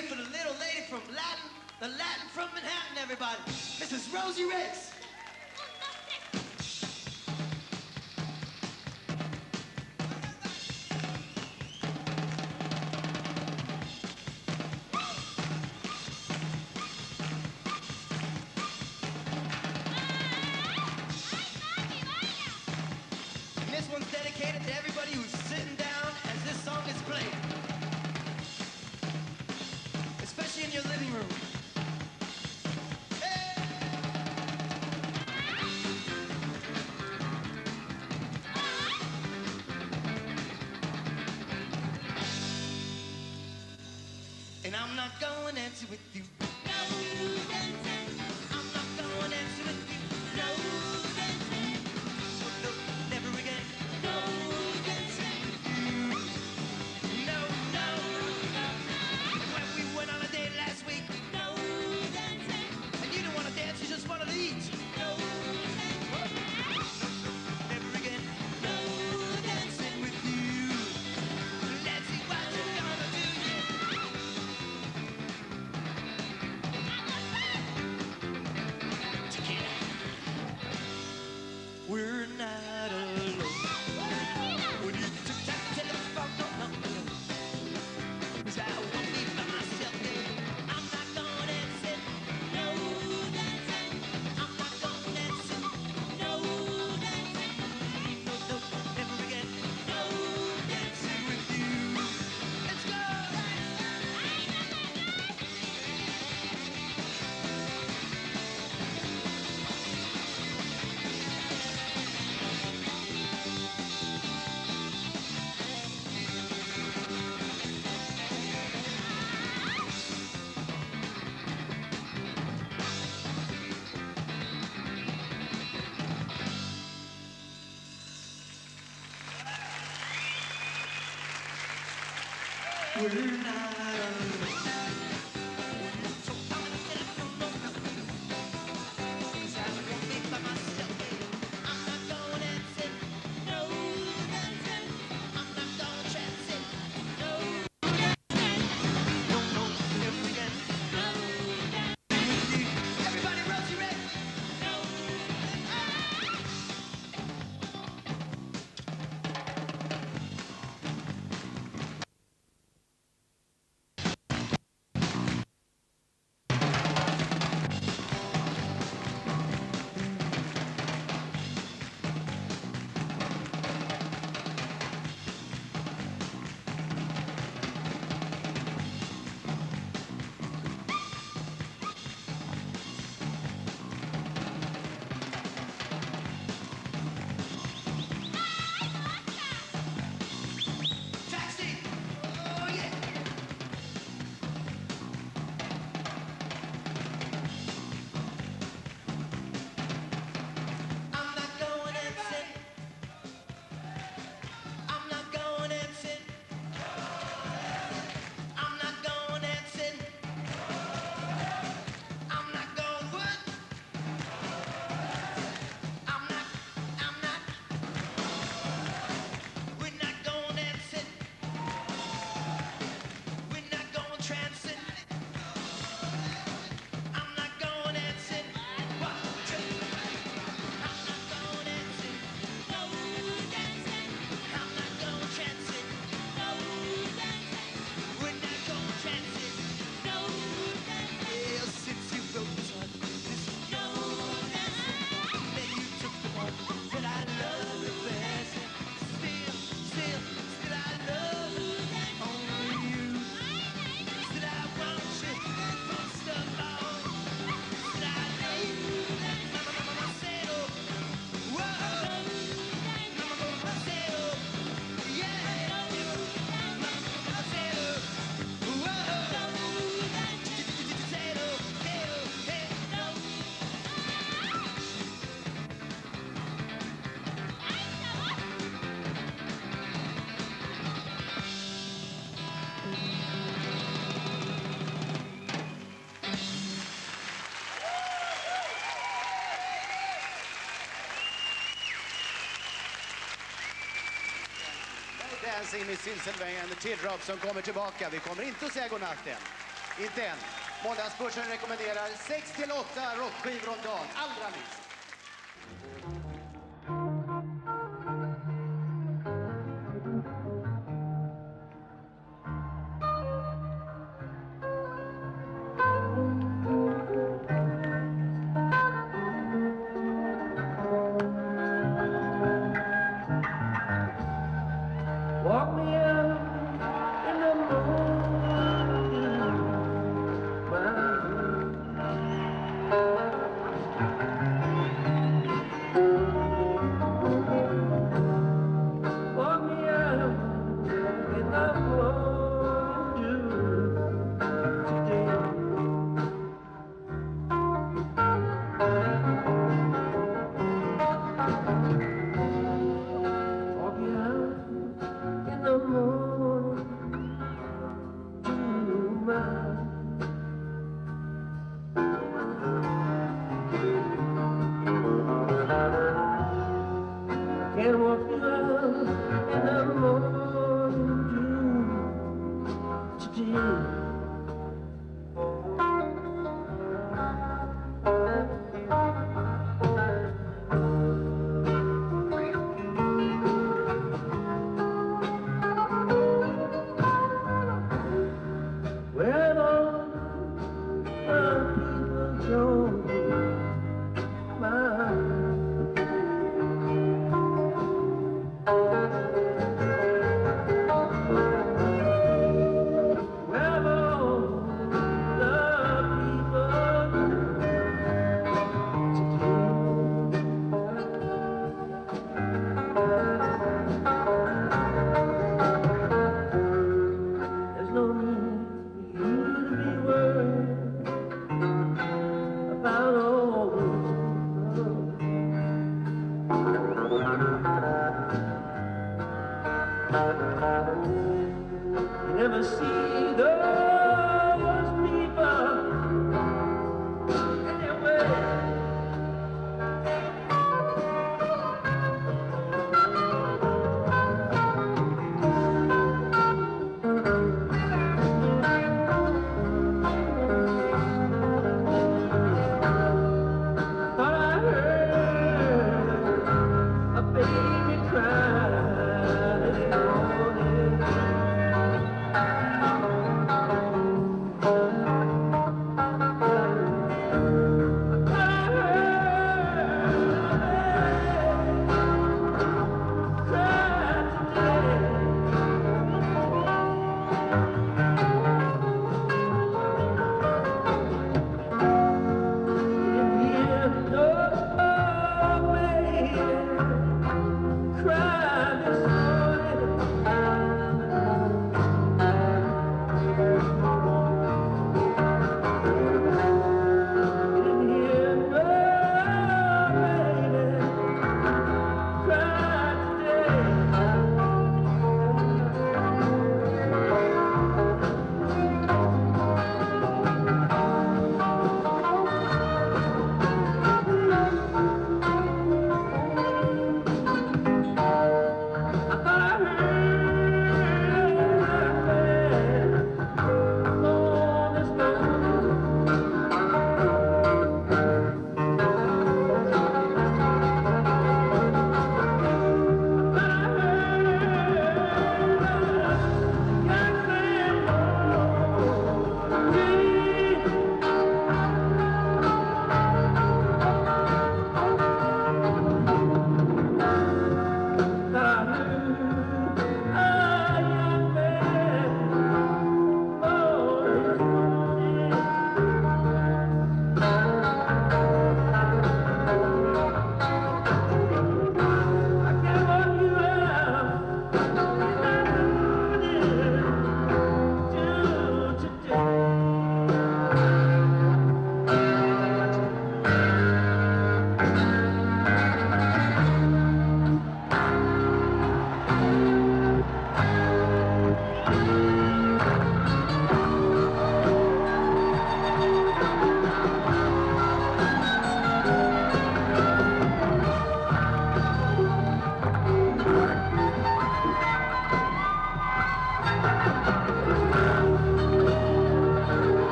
here for the little lady from Latin, the Latin from Manhattan, everybody. Mrs. Rosie Riggs. And this one's dedicated to everybody who's sitting down as this song is played. Especially in your living room. And I'm not going dancing with you. No dancing. I'm not going dancing with you. No dancing. No, never again. No dancing. No, no. When we went on a date last week. No dancing. And you didn't want to dance, you just wanted to eat. No dancing. Never again. No dancing with you. Let's see what you're gonna do. We're not alone. When you took that telephone, no, no, no. 'Cause I won't be by myself, baby. I'm not gonna dance it. No dancing. I'm not gonna dance it. No dancing. No, no, never again. No dancing with you. Let's go. We're not alone. So I'm gonna get it from no, no. 'Cause I won't be by myself, baby. I'm not gonna dance it. No dancing. I'm not gonna trance it. No dancing. No, no, never again. No dancing. Everybody, Rosie Red. No. Taxi! Oh, yeah! I'm not going dancing. I'm not going dancing. I'm not going dancing. I'm not going what? I'm not. We're not going dancing. We're not going trancing. I'm not going dancing. 1, 2. I'm not going dancing. No dancing. I'm not going trancing. No dancing. We're not going trancing. No dancing. Yeah, since you wrote this heart, this is no dancing. Then you took the one that I love the best. Still I love only you. Still I want you most of all. Still I love you. Mama said, oh, whoa. Mama said, oh, yeah. Mama said, oh, whoa. Said, oh, hey, hey. Dancing med Sylvain and the Teardrops som kommer tillbaka. Vi kommer inte att säga godnatt än. Inte än. Måndagsbörsen rekommenderar 6-8 rockskivor om dagen, allra minst. Walk me out in the morning, walk me out in the morning today. Walk me out in the morning tonight. Can't walk you out in the morning today. Well, all the people don't mind. Well, all the there's no need for you to be worried about all this. You never see those people anyway. Thought I heard a baby cry this morning.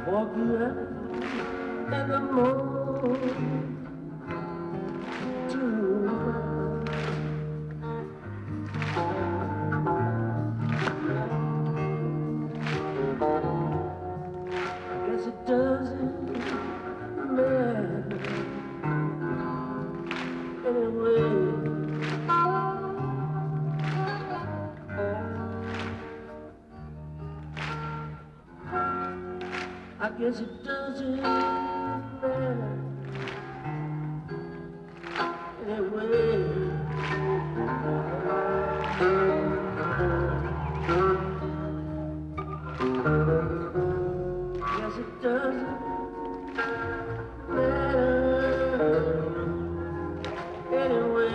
Walk you out in the morning to I guess it doesn't matter anyway. I guess it doesn't matter anyway. Guess it doesn't matter anyway.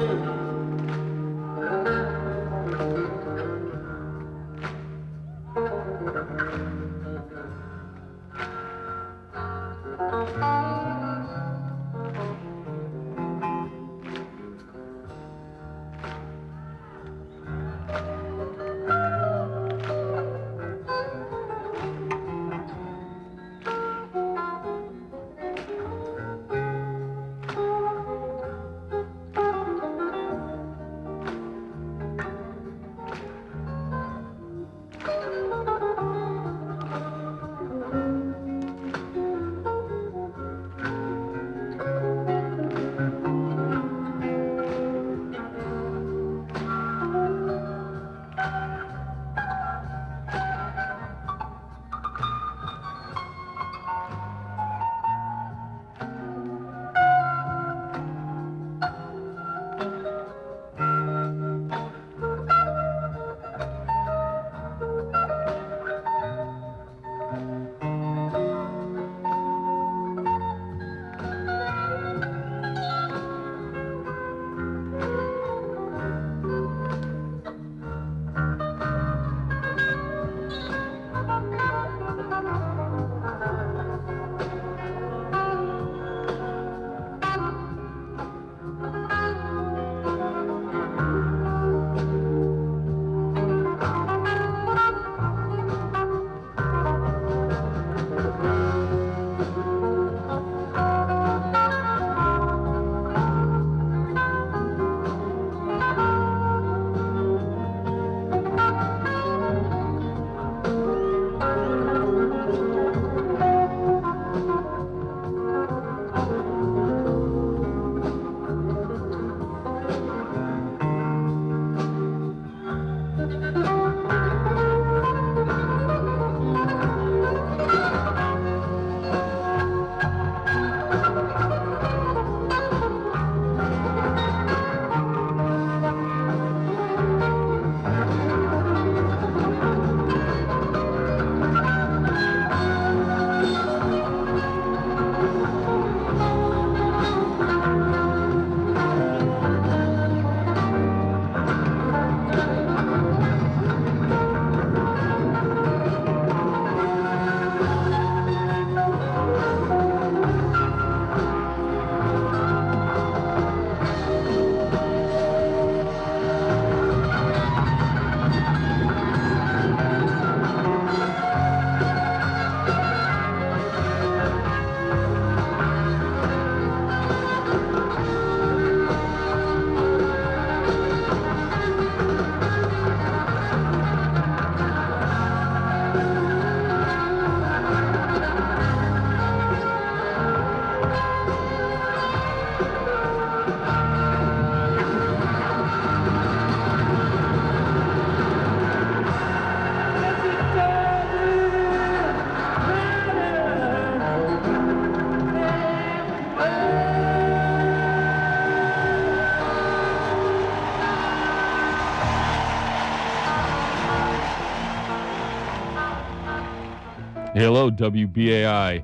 Hello, WBAI.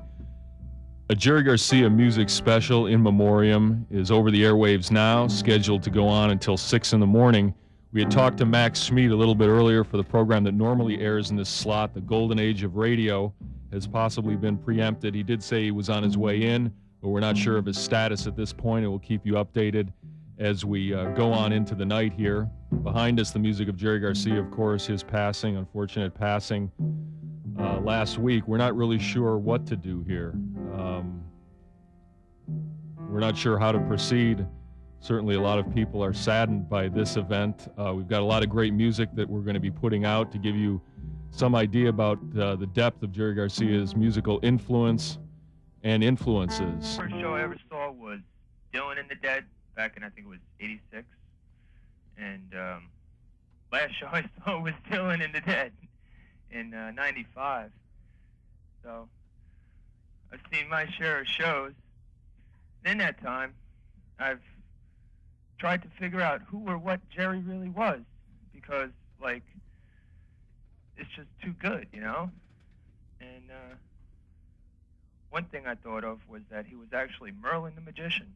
A Jerry Garcia music special in memoriam is over the airwaves now, scheduled to go on until 6 in the morning. We had talked to Max Schmid a little bit earlier for the program that normally airs in this slot. The golden age of radio has possibly been preempted. He did say he was on his way in, but we're not sure of his status at this point, and we'll keep you updated. as we go on into the night here. Behind us, the music of Jerry Garcia, of course, his passing, unfortunate passing last week. We're not really sure what to do here. We're not sure how to proceed. Certainly a lot of people are saddened by this event. We've got a lot of great music that we're going to be putting out to give you some idea about the depth of Jerry Garcia's musical influence and influences. First show I ever saw was Dylan and the Dead back in, I think it was 86. And last show I saw was Dylan and the Dead in 95. So I've seen my share of shows. And in that time, I've tried to figure out who or what Jerry really was, because, like, it's just too good, you know? And one thing I thought of was that he was actually Merlin the Magician.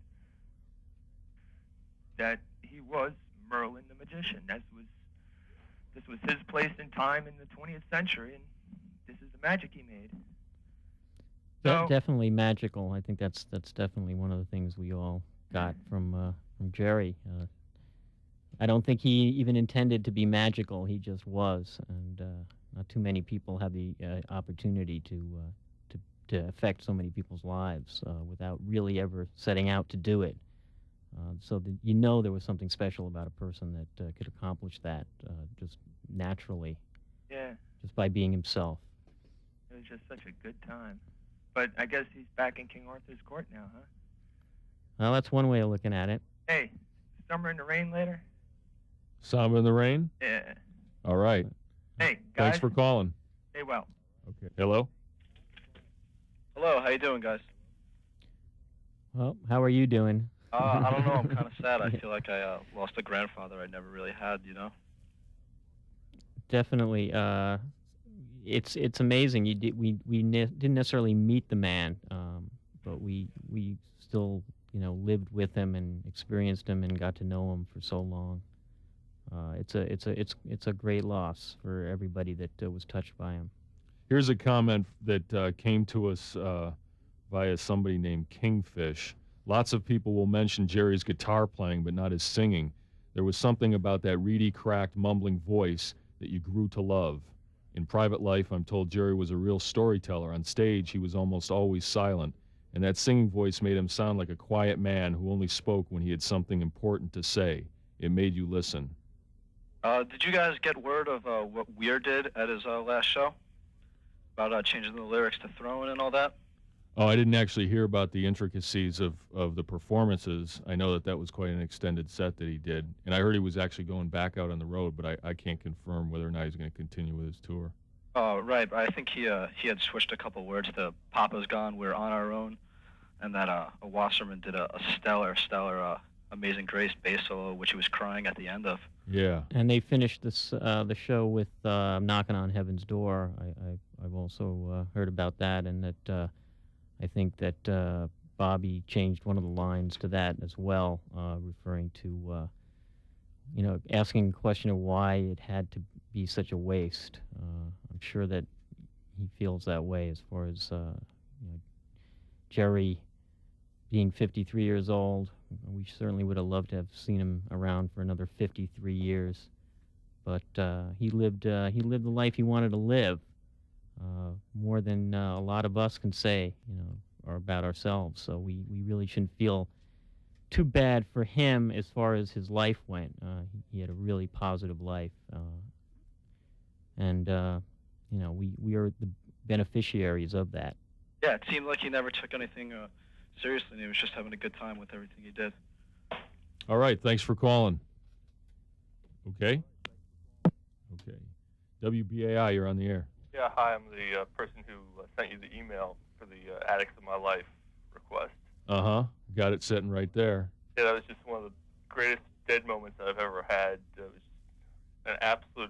That he was Merlin the Magician. This was his place and time in the 20th century, and this is the magic he made. So, definitely magical. I think that's definitely one of the things we all got from Jerry. I don't think he even intended to be magical. He just was, and not too many people have the opportunity to affect so many people's lives without really ever setting out to do it. So that you know there was something special about a person that could accomplish that just naturally, yeah, just by being himself. it was just such a good time. But I guess he's back in King Arthur's court now, huh? Well, that's one way of looking at it. Hey, Summer in the Rain later? Samba in the Rain? Yeah. All right. Hey, guys. Thanks for calling. Stay well. Okay. Hello? Hello, how you doing, guys? Well, how are you doing? I don't know, I'm kind of sad. I feel like I lost a grandfather I never really had, you know? Definitely. It's amazing. We didn't necessarily meet the man, but we still lived with him and experienced him and got to know him for so long. It's a great loss for everybody that was touched by him. Here's a comment that came to us via somebody named Kingfish. Lots of people will mention Jerry's guitar playing, but not his singing. There was something about that reedy, cracked, mumbling voice that you grew to love. In private life, I'm told Jerry was a real storyteller. On stage, he was almost always silent, and that singing voice made him sound like a quiet man who only spoke when he had something important to say. It made you listen. Did you guys get word of what Weir did at his last show? About changing the lyrics to Throne and all that? Oh, I didn't actually hear about the intricacies of the performances. I know that was quite an extended set that he did. And I heard he was actually going back out on the road, but I can't confirm whether or not he's going to continue with his tour. Oh, right. But I think he had switched a couple words to Papa's Gone, We're on Our Own, and that Wasserman did a stellar Amazing Grace bass solo, which he was crying at the end of. Yeah. And they finished the show with Knocking on Heaven's Door. I've also heard about that, and that I think that Bobby changed one of the lines to that as well, referring to, asking a question of why it had to be such a waste. I'm sure that he feels that way as far as Jerry being 53 years old. We certainly would have loved to have seen him around for another 53 years, but he lived the life he wanted to live. More than a lot of us can say, or about ourselves. So we really shouldn't feel too bad for him as far as his life went. He had a really positive life, and we are the beneficiaries of that. Yeah, it seemed like he never took anything seriously, and he was just having a good time with everything he did. All right, thanks for calling. Okay. WBAI, you're on the air. Yeah, hi, I'm the person who sent you the email for the Addicts of My Life request. Got it sitting right there. Yeah, that was just one of the greatest Dead moments I've ever had. It was an absolute,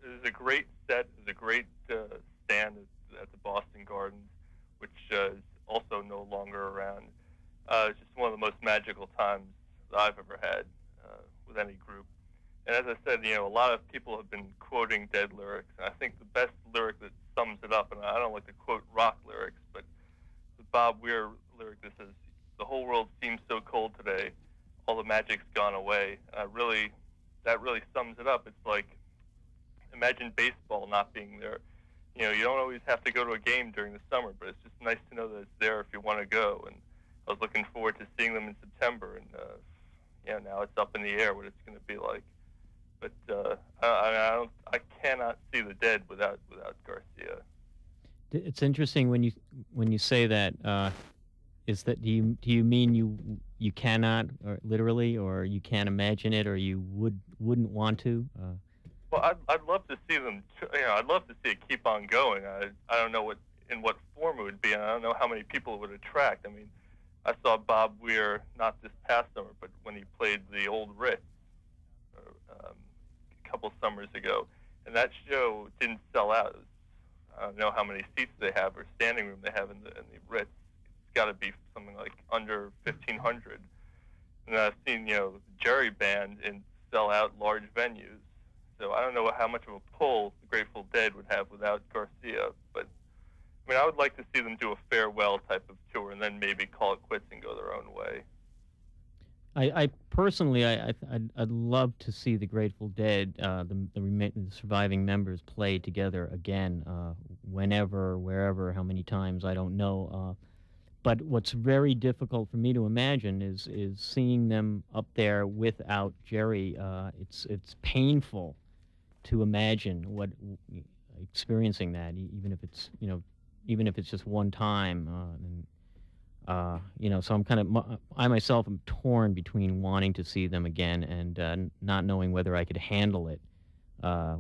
it was a great set, it was a great stand at the Boston Gardens, which is also no longer around. It's just one of the most magical times I've ever had with any group. And as I said, a lot of people have been quoting Dead lyrics, and I think the best lyric that sums it up, and I don't like to quote rock lyrics, but the Bob Weir lyric that says, "The whole world seems so cold today. all the magic's gone away. That really sums it up. It's like, imagine baseball not being there. You know, you don't always have to go to a game during the summer, but it's just nice to know that it's there if you want to go. And I was looking forward to seeing them in September, and now it's up in the air what it's going to be like. But I cannot see the Dead without Garcia. It's interesting when you say that. Is that do you mean you cannot, or literally, or you can't imagine it, or you wouldn't want to? Well, I'd love to see them. I'd love to see it keep on going. I don't know in what form it would be, and I don't know how many people it would attract. I mean, I saw Bob Weir not this past summer, but when he played the old Ritz a couple summers ago, and that show didn't sell out. I don't know how many seats they have or standing room they have in the Ritz. It's got to be something like under 1,500. And I've seen the Jerry Band sell out large venues. So I don't know how much of a pull the Grateful Dead would have without Garcia, but I mean, I would like to see them do a farewell type of tour and then maybe call it quits and go their own way. I personally, I'd love to see the Grateful Dead, the surviving members, play together again, whenever, wherever, how many times, I don't know. But what's very difficult for me to imagine is seeing them up there without Jerry. It's painful to imagine experiencing that, even if it's just one time. So I'm I myself am torn between wanting to see them again and not knowing whether I could handle it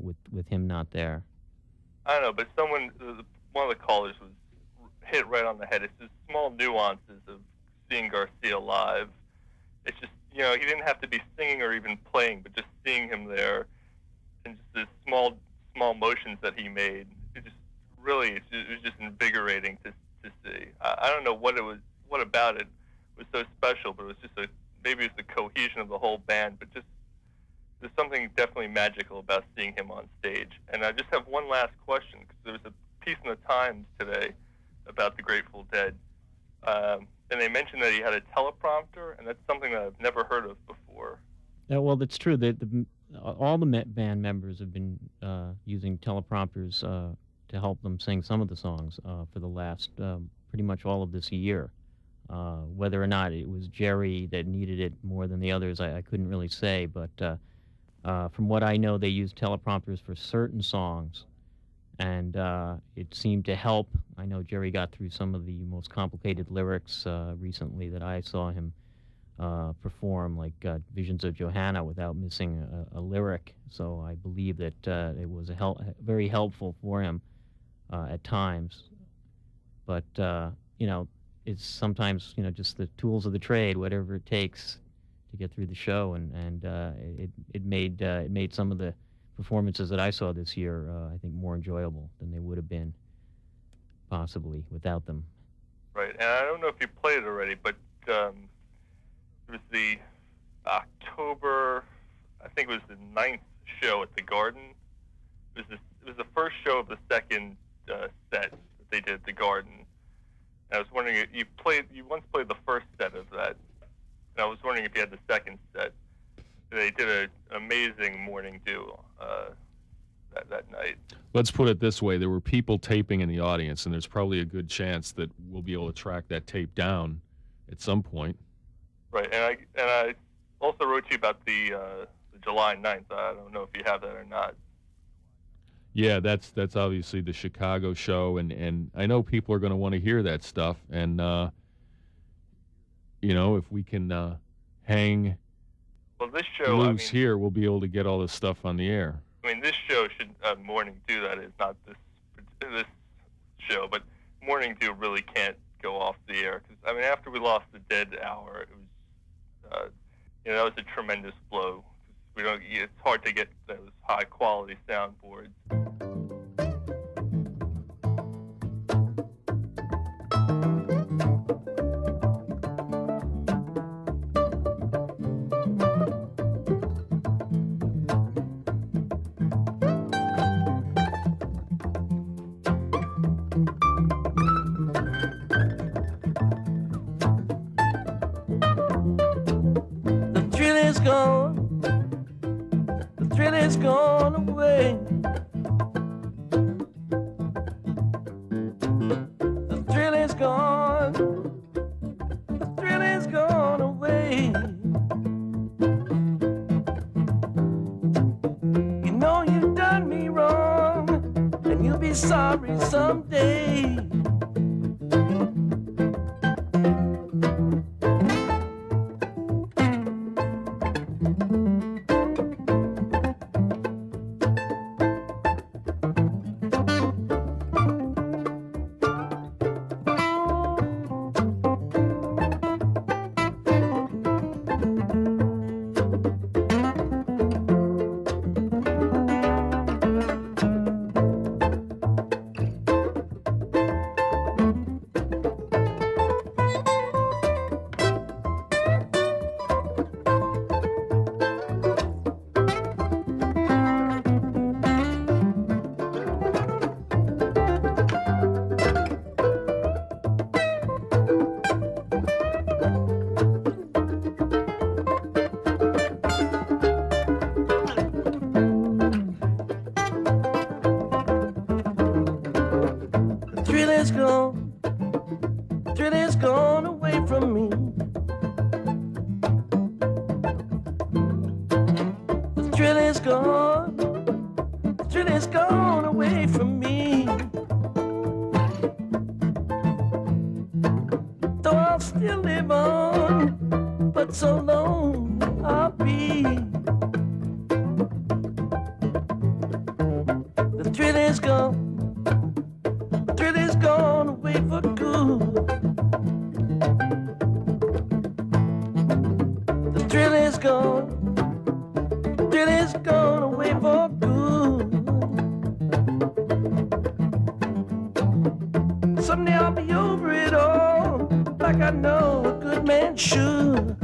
with him not there. I don't know, but one of the callers was hit right on the head. It's just small nuances of seeing Garcia live. It's just, he didn't have to be singing or even playing, but just seeing him there and just the small motions that he made, it was just invigorating to see. I don't know what about it was so special, but it was just maybe it's the cohesion of the whole band, but just there's something definitely magical about seeing him on stage. And I just have one last question, because there was a piece in the Times today about the Grateful Dead, and they mentioned that he had a teleprompter, and that's something that I've never heard of before. Yeah, well, that's true. All the band members have been using teleprompters to help them sing some of the songs for the last pretty much all of this year. Whether or not it was Jerry that needed it more than the others, I couldn't really say, but from what I know, they use teleprompters for certain songs, and it seemed to help. I know Jerry got through some of the most complicated lyrics recently that I saw him perform, like Visions of Johanna, without missing a lyric. So I believe that it was very helpful for him at times. But, it's sometimes, just the tools of the trade, whatever it takes to get through the show. And it made some of the performances that I saw this year, I think, more enjoyable than they would have been possibly without them. Right, and I don't know if you played it already, but it was the October, I think it was the 9th show at the Garden. It was the first show of the second set that they did at the Garden. And I was wondering, you once played the first set of that, and I was wondering if you had the second set. They did an amazing morning dew that night. Let's put it this way. There were people taping in the audience, and there's probably a good chance that we'll be able to track that tape down at some point. Right, and I also wrote to you about the July 9th. I don't know if you have that or not. Yeah, that's obviously the Chicago show, and I know people are going to want to hear that stuff, and if we can hang this show loose here, we'll be able to get all this stuff on the air. I mean, this show should Morning Dew, that is, not this show, but Morning Dew really can't go off the air, because after we lost the Dead hour, it was that was a tremendous blow. It's hard to get those high quality soundboards. The thrill is gone away. The thrill is gone. The thrill is gone away. You know you've done me wrong, and you'll be sorry someday. Thrill is gone away from me. The thrill is gone. The thrill is gone away from me. Though I'll still live on, but so long I'll be. The thrill is gone. The thrill is gone away for good. The thrill is gone. The thrill is gone away for good. Someday I'll be over it all, like I know a good man should.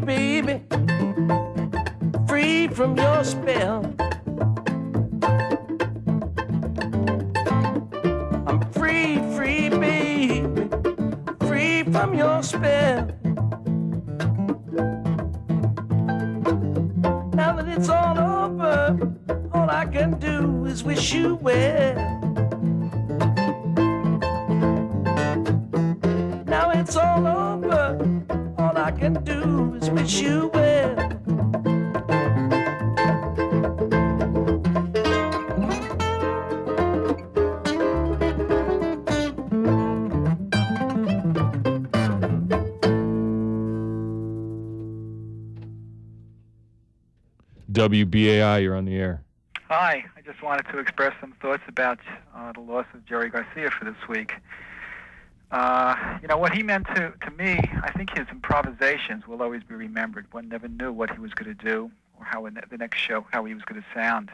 Baby, free from your spell. I'm free, free, baby, free from your spell. Now that it's all over, all I can do is wish you well. Now it's all over, all I can do is wish you well. WBAI, you're on the air. Hi, I just wanted to express some thoughts about the loss of Jerry Garcia for this week. You know, what he meant to me, I think his improvisations will always be remembered. One never knew what he was going to do or how in the next show, how he was going to sound.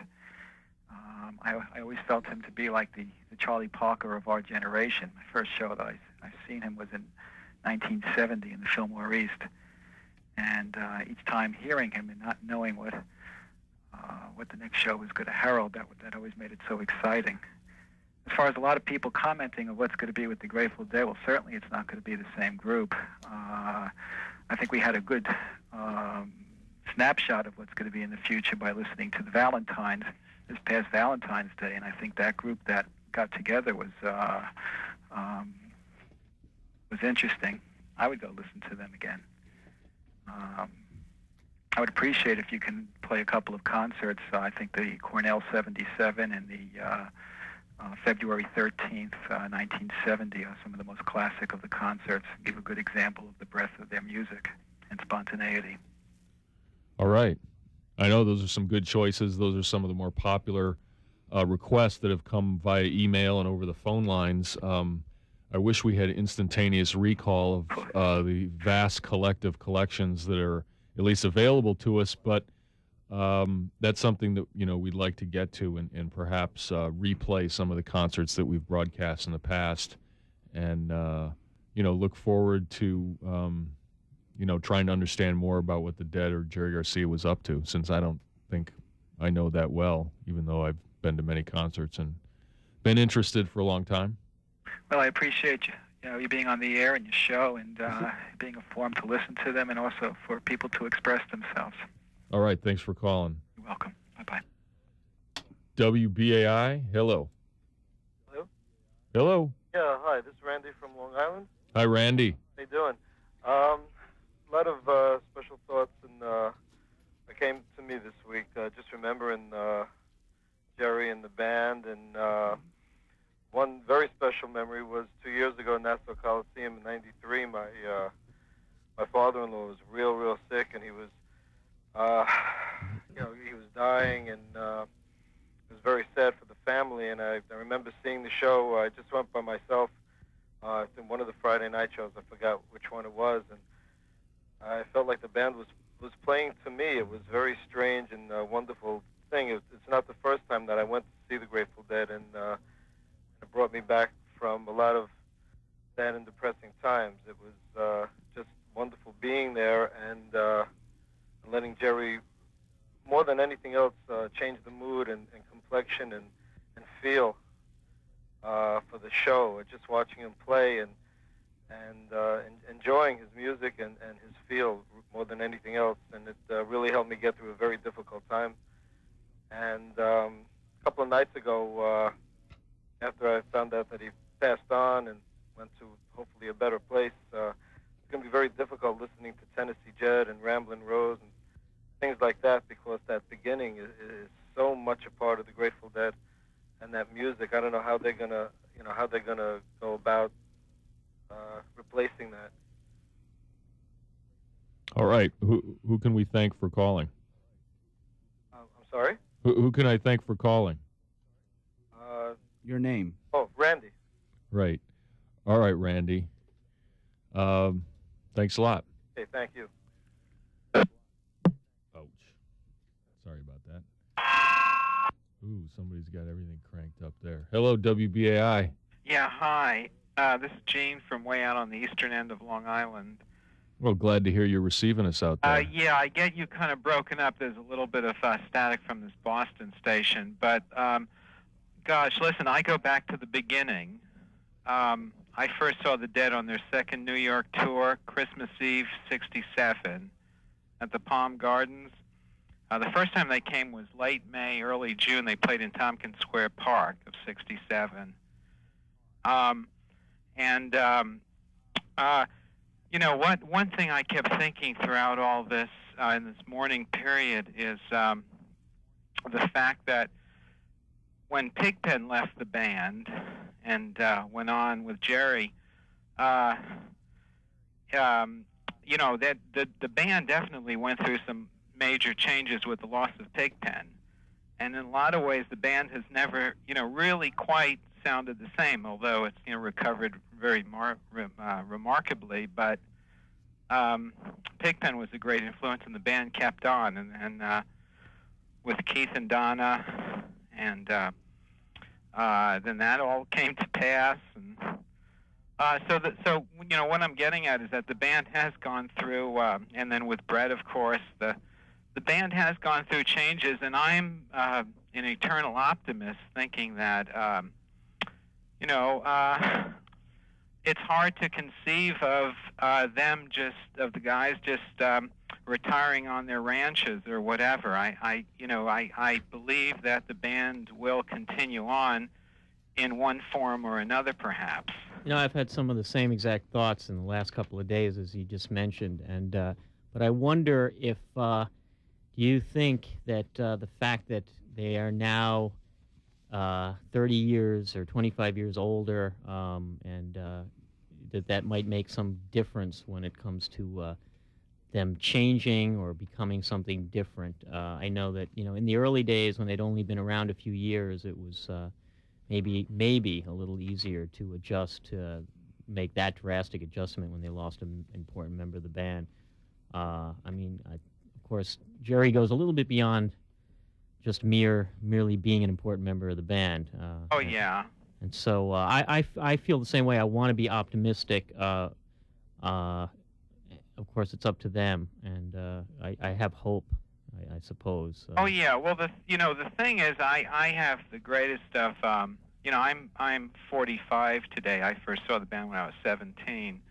I always felt him to be like the Charlie Parker of our generation. My first show that I seen him was in 1970 in the Fillmore East. And each time hearing him and not knowing what the next show was going to herald, that always made it so exciting. As far as a lot of people commenting of what's going to be with the Grateful Dead, well, certainly it's not going to be the same group. I think we had a good snapshot of what's going to be in the future by listening to the Valentines, this past Valentine's Day, and I think that group that got together was interesting. I would go listen to them again. I would appreciate if you can play a couple of concerts. I think the Cornell 77 and the February 13th, 1970 are some of the most classic of the concerts. Give a good example of the breadth of their music and spontaneity. All right. I know those are some good choices. Those are some of the more popular requests that have come via email and over the phone lines. I wish we had instantaneous recall of the vast collective collections that are at least available to us, but that's something that we'd like to get to and perhaps replay some of the concerts that we've broadcast in the past, and look forward to trying to understand more about what the Dead or Jerry Garcia was up to, since I don't think I know that well, even though I've been to many concerts and been interested for a long time. Well, I appreciate you being on the air and your show and being a forum to listen to them and also for people to express themselves. All right, thanks for calling. You're welcome. Bye-bye. WBAI, hello. Hello? Hello. Yeah, hi, this is Randy from Long Island. Hi, Randy. How you doing? A lot of special thoughts that came to me this week, just remembering Jerry and the band, and one very special memory was 2 years ago in Nassau Coliseum in '93. My father-in-law was real sick, and he was he was dying, and it was very sad for the family. And I remember seeing the show. I just went by myself in one of the Friday night shows. I forgot which one it was, and I felt like the band was playing to me. It was very strange and wonderful thing. It's not the first time that I went to see the Grateful Dead, and it brought me back from a lot of sad and depressing times. It was just wonderful being there and letting Jerry, more than anything else, change the mood and complexion and feel for the show. Just watching him play and enjoying his music and his feel more than anything else. And it really helped me get through a very difficult time. And a couple of nights ago, after I found out that he passed on and went to hopefully a better place, it's going to be very difficult listening to Tennessee Jet and Ramblin' Rose and things like that, because that beginning is so much a part of the Grateful Dead and that music. I don't know how they're gonna go about replacing that. All right. Who can we thank for calling? I'm sorry? Who can I thank for calling? Your name. Oh, Randy. Right. All right, Randy. Thanks a lot. Okay, thank you. Ouch. Sorry about that. Ooh, somebody's got everything cranked up there. Hello, WBAI. Yeah, hi. This is Gene from way out on the eastern end of Long Island. Well, glad to hear you're receiving us out there. Yeah, I get you kind of broken up. There's a little bit of static from this Boston station. But, gosh, listen, I go back to the beginning. I first saw the Dead on their second New York tour, Christmas Eve, '67, at the Palm Gardens. The first time they came was late May, early June. They played in Tompkins Square Park of '67. One thing I kept thinking throughout all this in this morning period is the fact that when Pigpen left the band and went on with Jerry, that the band definitely went through some major changes with the loss of Pigpen, and in a lot of ways the band has never really quite sounded the same, although it's recovered very remarkably. But Pigpen was a great influence, and the band kept on, and with Keith and Donna, and then that all came to pass, and so what I'm getting at is that the band has gone through, and then with Brett, of course, the band has gone through changes, and I'm an eternal optimist, thinking that it's hard to conceive of the guys just retiring on their ranches or whatever. I believe that the band will continue on in one form or another, perhaps. I've had some of the same exact thoughts in the last couple of days, as you just mentioned, and but I wonder if Do you think that the fact that they are now 30 years or 25 years older, and that might make some difference when it comes to them changing or becoming something different? I know that, in the early days when they'd only been around a few years, it was maybe a little easier to adjust, to make that drastic adjustment when they lost an important member of the band. Of course, Jerry goes a little bit beyond just merely being an important member of the band. Oh, yeah. And so I feel the same way. I want to be optimistic. Of course, it's up to them, and I have hope, I suppose. Oh, yeah. Well, the thing is, I have the greatest of, I'm 45 today. I first saw the band when I was 17.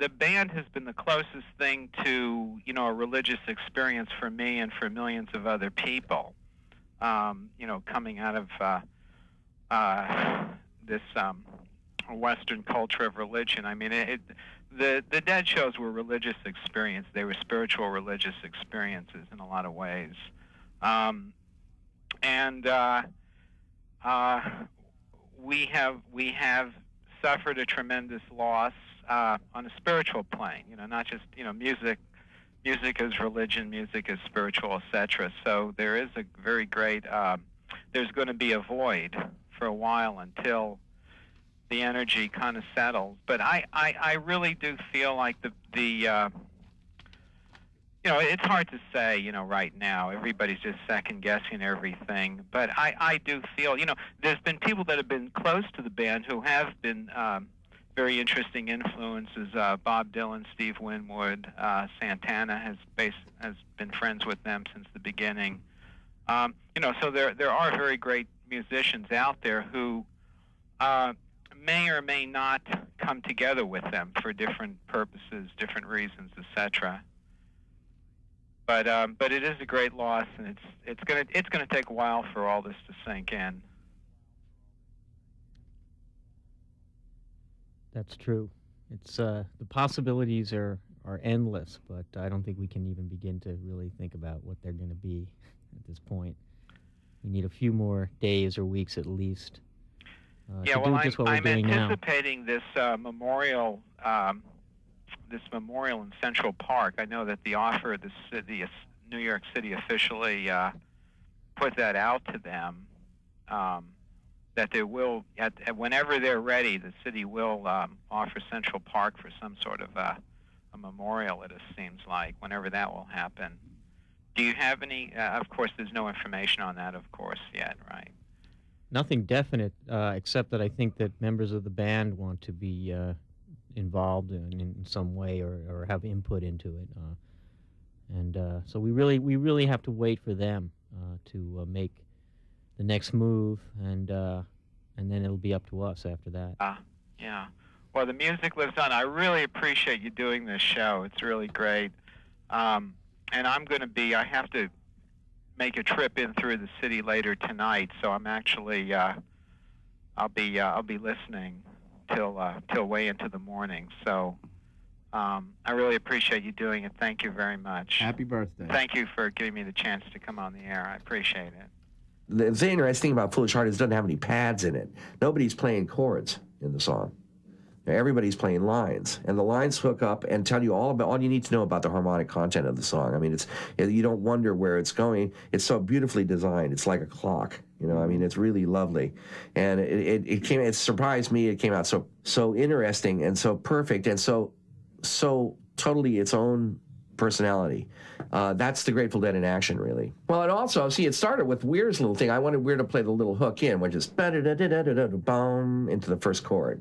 The band has been the closest thing to, a religious experience for me and for millions of other people. Coming out of this Western culture of religion. I mean, the Dead shows were religious experience. They were spiritual religious experiences in a lot of ways. We have suffered a tremendous loss on a spiritual plane. Not just music. Music is religion. Music is spiritual, etc. So there is a very great. There's going to be a void for a while until the energy kind of settles. But I really do feel like the it's hard to say, right now. Everybody's just second-guessing everything. But I do feel, there's been people that have been close to the band who have been very interesting influences. Bob Dylan, Steve Winwood, Santana has been friends with them since the beginning. So there are very great musicians out there who may or may not come together with them for different purposes, different reasons, etc. But it is a great loss, and it's gonna take a while for all this to sink in. That's true. It's the possibilities are endless, but I don't think we can even begin to really think about what they're going to be at this point. We need a few more days or weeks at least. I'm anticipating this memorial. This memorial in Central Park. I know that the offer, the New York City officially put that out to them. That they will, whenever they're ready, the city will offer Central Park for some sort of a memorial, it seems like, whenever that will happen. Do you have any, of course, there's no information on that, of course, yet, right? Nothing definite, except that I think that members of the band want to be involved in some way or have input into it. So we really have to wait for them to make the next move, and then it'll be up to us after that. Yeah. Well, the music lives on. I really appreciate you doing this show. It's really great. And I have to make a trip in through the city later tonight, so I'm actually, I'll be listening till way into the morning. So I really appreciate you doing it. Thank you very much. Happy birthday. Thank you for giving me the chance to come on the air. I appreciate it. The interesting thing about Foolish Heart is it doesn't have any pads in it. Nobody's playing chords in the song. Everybody's playing lines, and the lines hook up and tell you all you need to know about the harmonic content of the song. I mean, you don't wonder where it's going. It's so beautifully designed. It's like a clock. I mean, it's really lovely, and it surprised me. It came out so interesting and so perfect and so totally its own personality. That's the Grateful Dead in action, really. Well, and also, it started with Weir's little thing. I wanted Weir to play the little hook in, which is ba-da-da-da-da-da-da-boom into the first chord.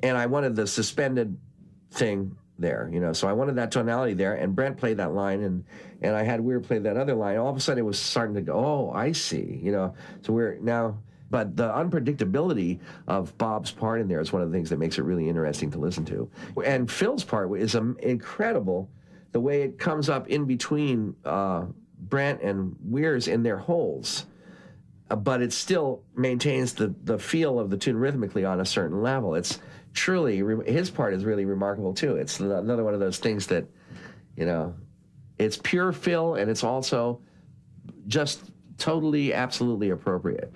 And I wanted the suspended thing there, so I wanted that tonality there, and Brent played that line, and I had Weir play that other line. All of a sudden, it was starting to go, oh, I see, so we're now... But the unpredictability of Bob's part in there is one of the things that makes it really interesting to listen to. And Phil's part is incredible, the way it comes up in between Brent and Weir's in their holes. But it still maintains the feel of the tune rhythmically on a certain level. It's truly, his part is really remarkable too. It's another one of those things that, It's pure Phil, and it's also just totally, absolutely appropriate.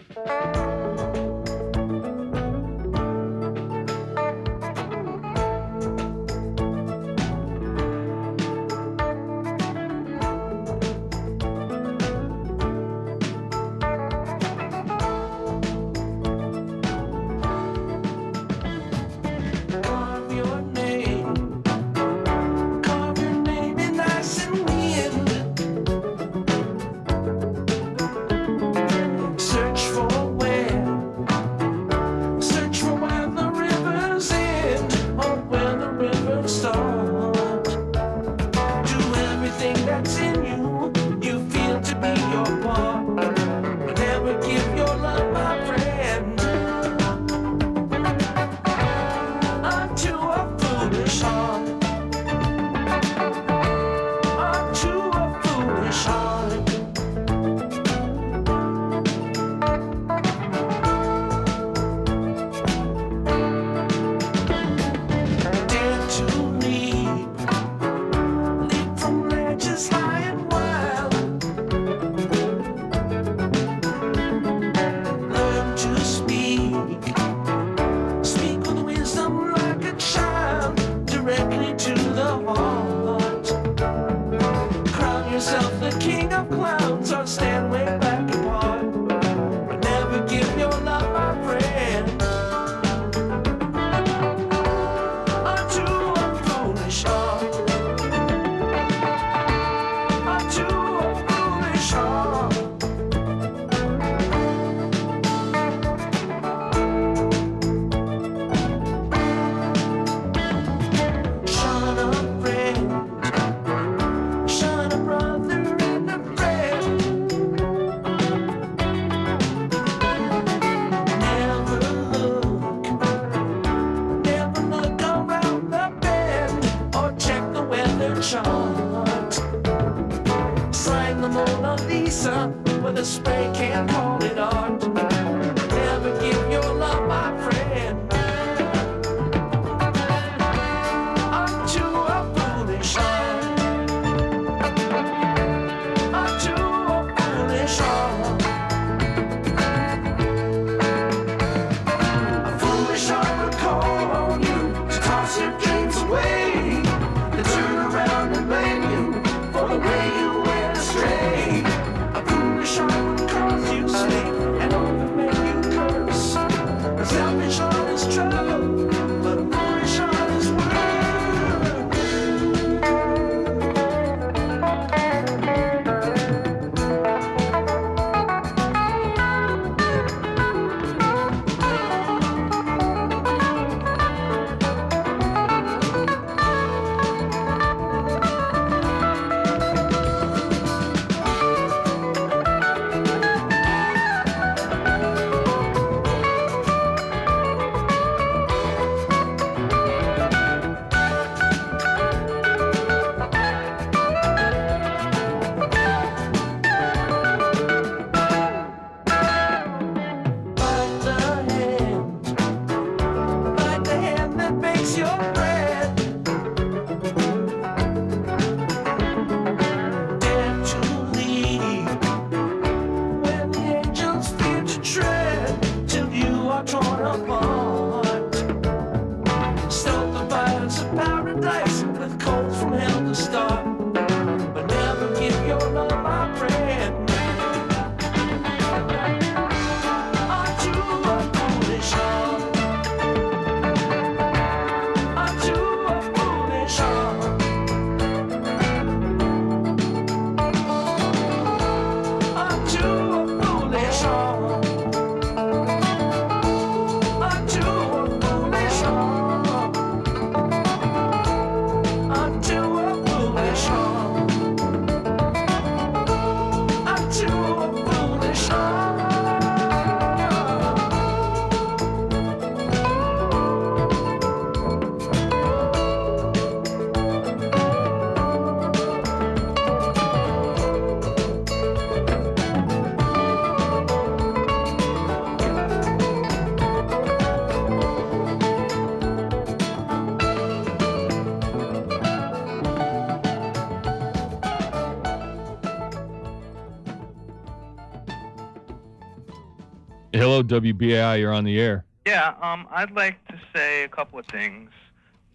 Hello, WBAI. You're on the air. Yeah, I'd like to say a couple of things.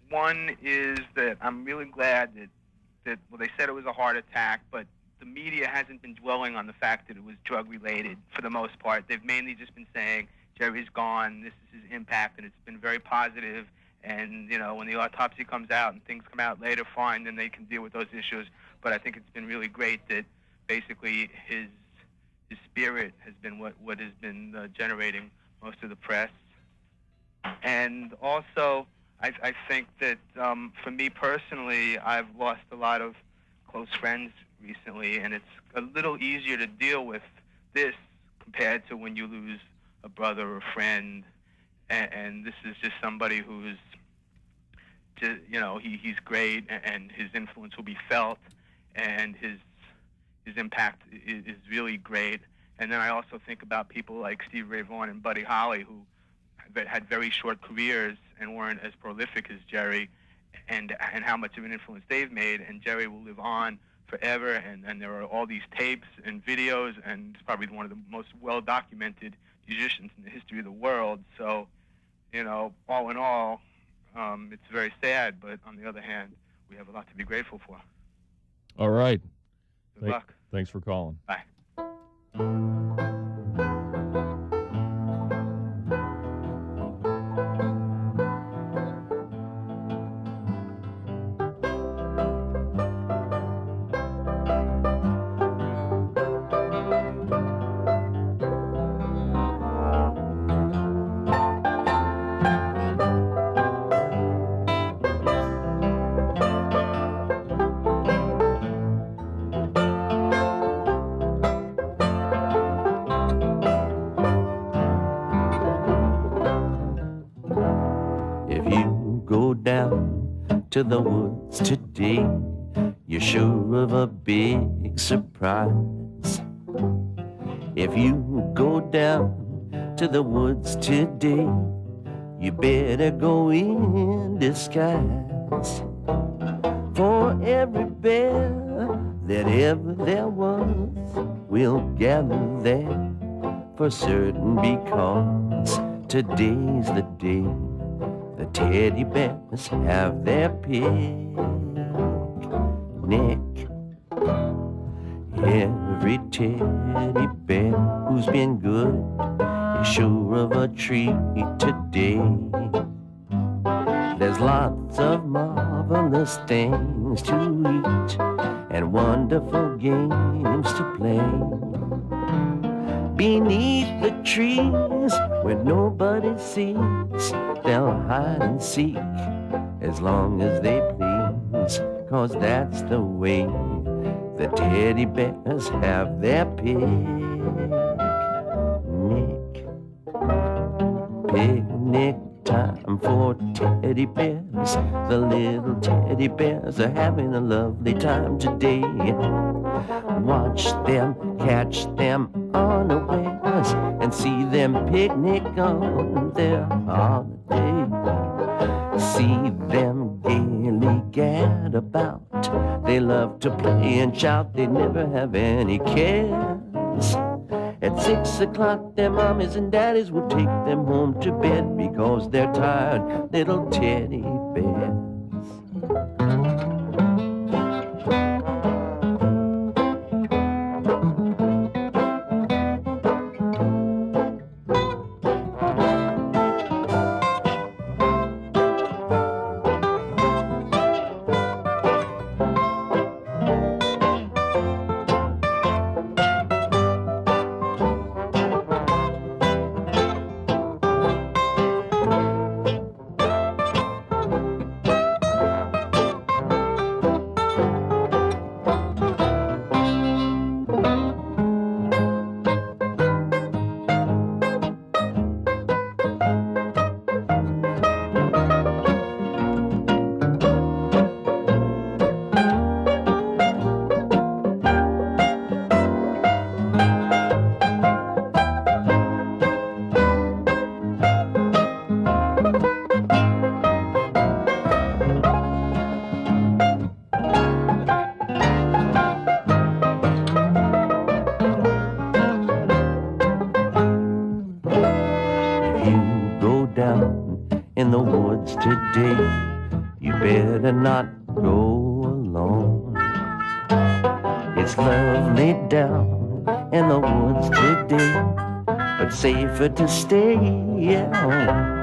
One is that I'm really glad that well, they said it was a heart attack, but the media hasn't been dwelling on the fact that it was drug-related for the most part. They've mainly just been saying, Jerry's gone, this is his impact, and it's been very positive. And, you know, when the autopsy comes out and things come out later, fine, then they can deal with those issues. But I think it's been really great that basically his spirit has been what has been generating most of the press. And also, I think that for me personally, I've lost a lot of close friends recently, and it's a little easier to deal with this compared to when you lose a brother or a friend. And this is just somebody who's, just, you know, he's great, and his influence will be felt, and his impact is really great. And then I also think about people like Steve Ray Vaughan and Buddy Holly, who had very short careers and weren't as prolific as Jerry, and how much of an influence they've made. And Jerry will live on forever, and there are all these tapes and videos, and he's probably one of the most well-documented musicians in the history of the world. So, you know, all in all, it's very sad, but on the other hand, we have a lot to be grateful for. All right. Good luck. Thanks for calling. Bye. To the woods today, you're sure of a big surprise. If you go down to the woods today, you better go in disguise. For every bear that ever there was will gather there for certain, because today's the day the teddy bears have their picnic. Every teddy bear who's been good is sure of a treat today. There's lots of marvelous things to eat and wonderful games to play. Beneath the trees where nobody sees, they'll hide and seek as long as they please, 'cause that's the way the teddy bears have their picnic time for teddy bears. The little teddy bears are having a lovely time today. Watch them, catch them unawares, and see them picnic on their holiday. See them gaily gad about. They love to play and shout, they never have any cares. At 6 o'clock, their mommies and daddies will take them home to bed because they're tired little teddy bears. in the woods today. You better not go alone. It's lovely down in the woods today, but safer to stay at home.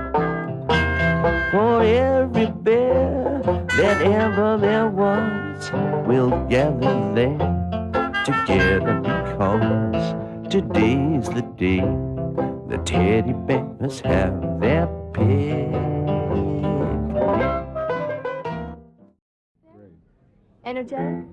For every bear that ever there was will gather there together, because today's the day the teddy bears have their picnic. Energetic?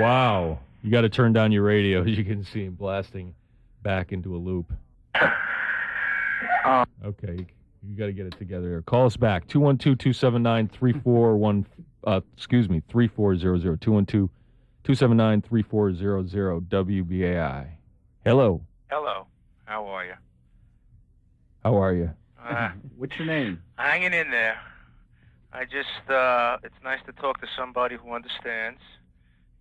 Wow. You got to turn down your radio. You can see him blasting back into a loop. Okay. You got to get it together here. Call us back. 212-279-3400. 3400. 212-279-3400. WBAI. Hello. Hello. How are you? How are you? What's your name? Hanging in there. I just, it's nice to talk to somebody who understands.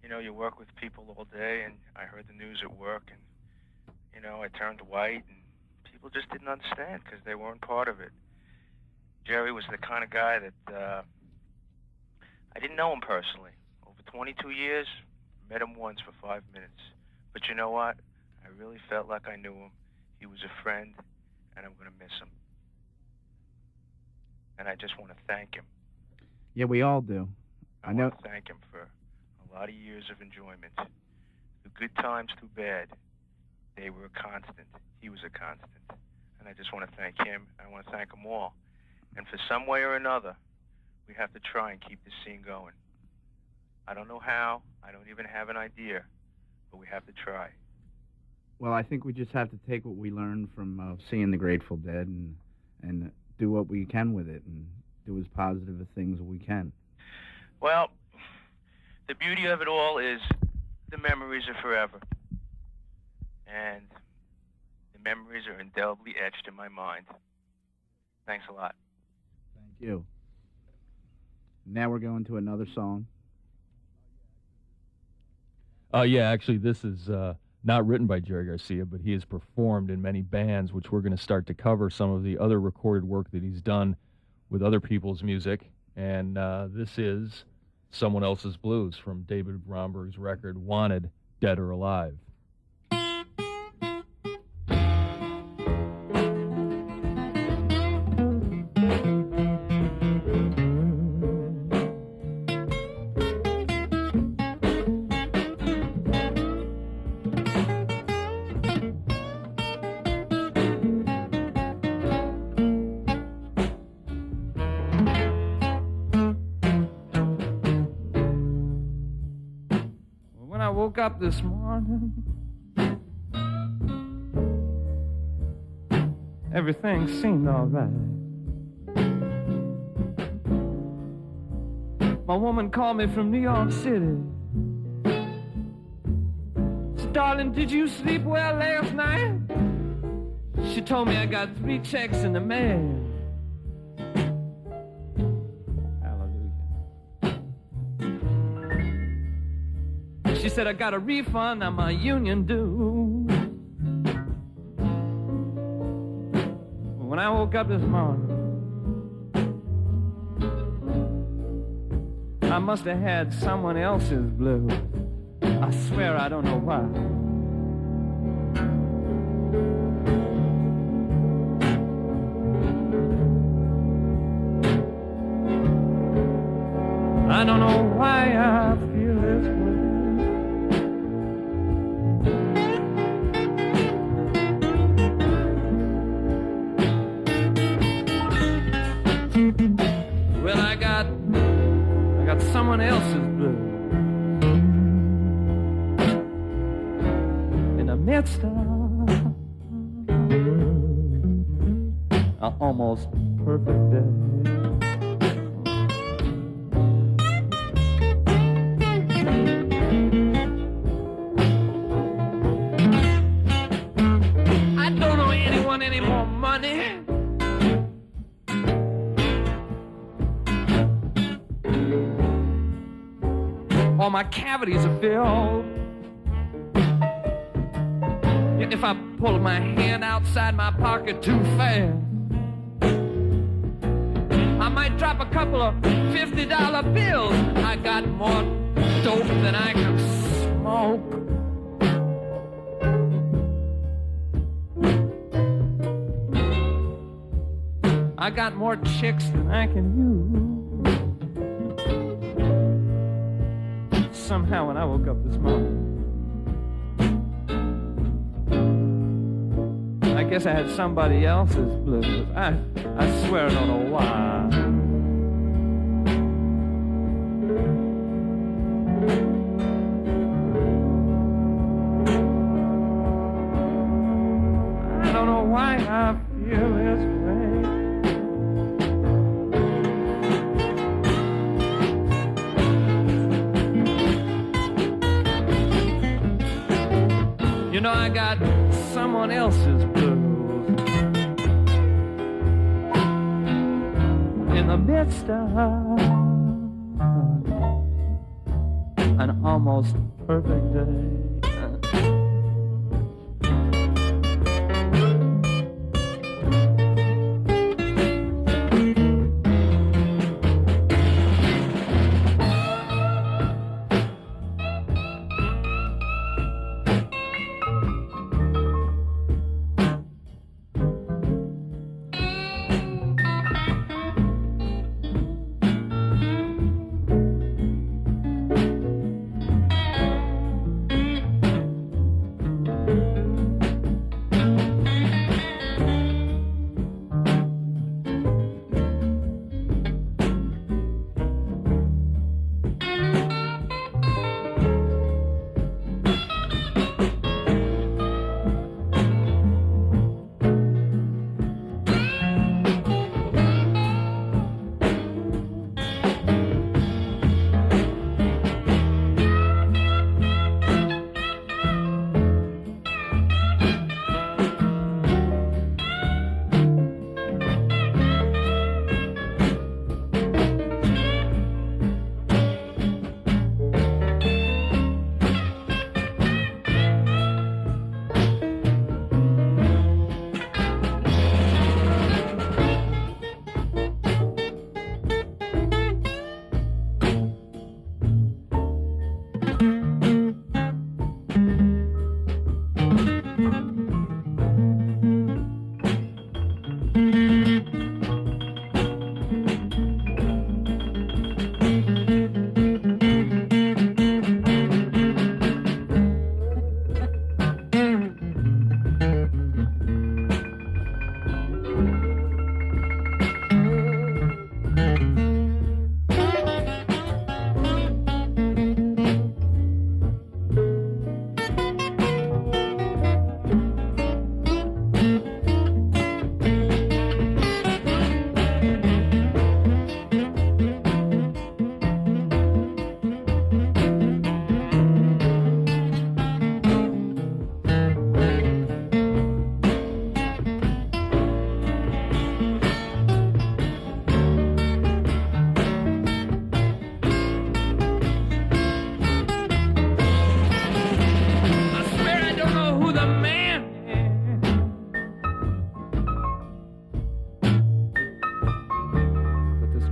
You know, you work with people all day, and I heard the news at work, and, you know, I turned white, and people just didn't understand because they weren't part of it. Jerry was the kind of guy that, I didn't know him personally. Over 22 years, met him once for 5 minutes. But you know what? I really felt like I knew him. He was a friend, and I'm going to miss him. And I just want to thank him. Yeah, we all do. I want to thank him for a lot of years of enjoyment. Through good times, through bad, they were a constant. He was a constant. And I just want to thank him. I want to thank them all. And for some way or another, we have to try and keep this scene going. I don't know how. I don't even have an idea. But we have to try. Well, I think we just have to take what we learned from seeing the Grateful Dead and do what we can with it and do as positive a things as we can. Well, the beauty of it all is the memories are forever. And the memories are indelibly etched in my mind. Thanks a lot. Thank you. Now we're going to another song. Yeah, actually, this is not written by Jerry Garcia, but he has performed in many bands, which we're going to start to cover some of the other recorded work that he's done with other people's music. And this is Someone Else's Blues from David Bromberg's record, Wanted, Dead or Alive. Woke up this morning, everything seemed all right. My woman called me from New York City. Said, darling, did you sleep well last night? She told me I got 3 checks in the mail. She said, I got a refund on my union due. When I woke up this morning, I must have had someone else's blues. I swear I don't know why. I don't know why I feel this way. Well, I got someone else's blues in the midst of an almost perfect day. I don't owe anyone any more money. All my cavities are filled. If I pull my hand outside my pocket too fast, I might drop a couple of $50 bills. I got more dope than I can smoke. I got more chicks than I can use. Somehow when I woke up this morning, I guess I had somebody else's blues. I swear I don't know why. You know I got someone else's blues in the midst of an almost perfect day.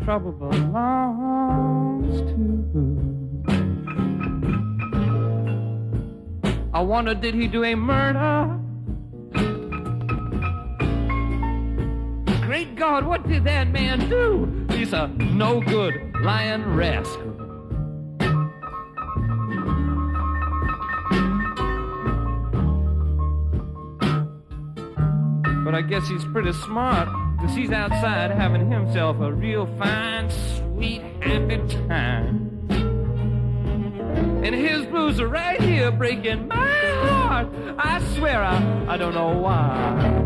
Trouble belongs to. I wonder, did he do a murder? Great God, what did that man do? He's a no good lying rascal. But I guess he's pretty smart, 'cause he's outside having himself a real fine, sweet, happy time. And his blues are right here breaking my heart. I swear I don't know why.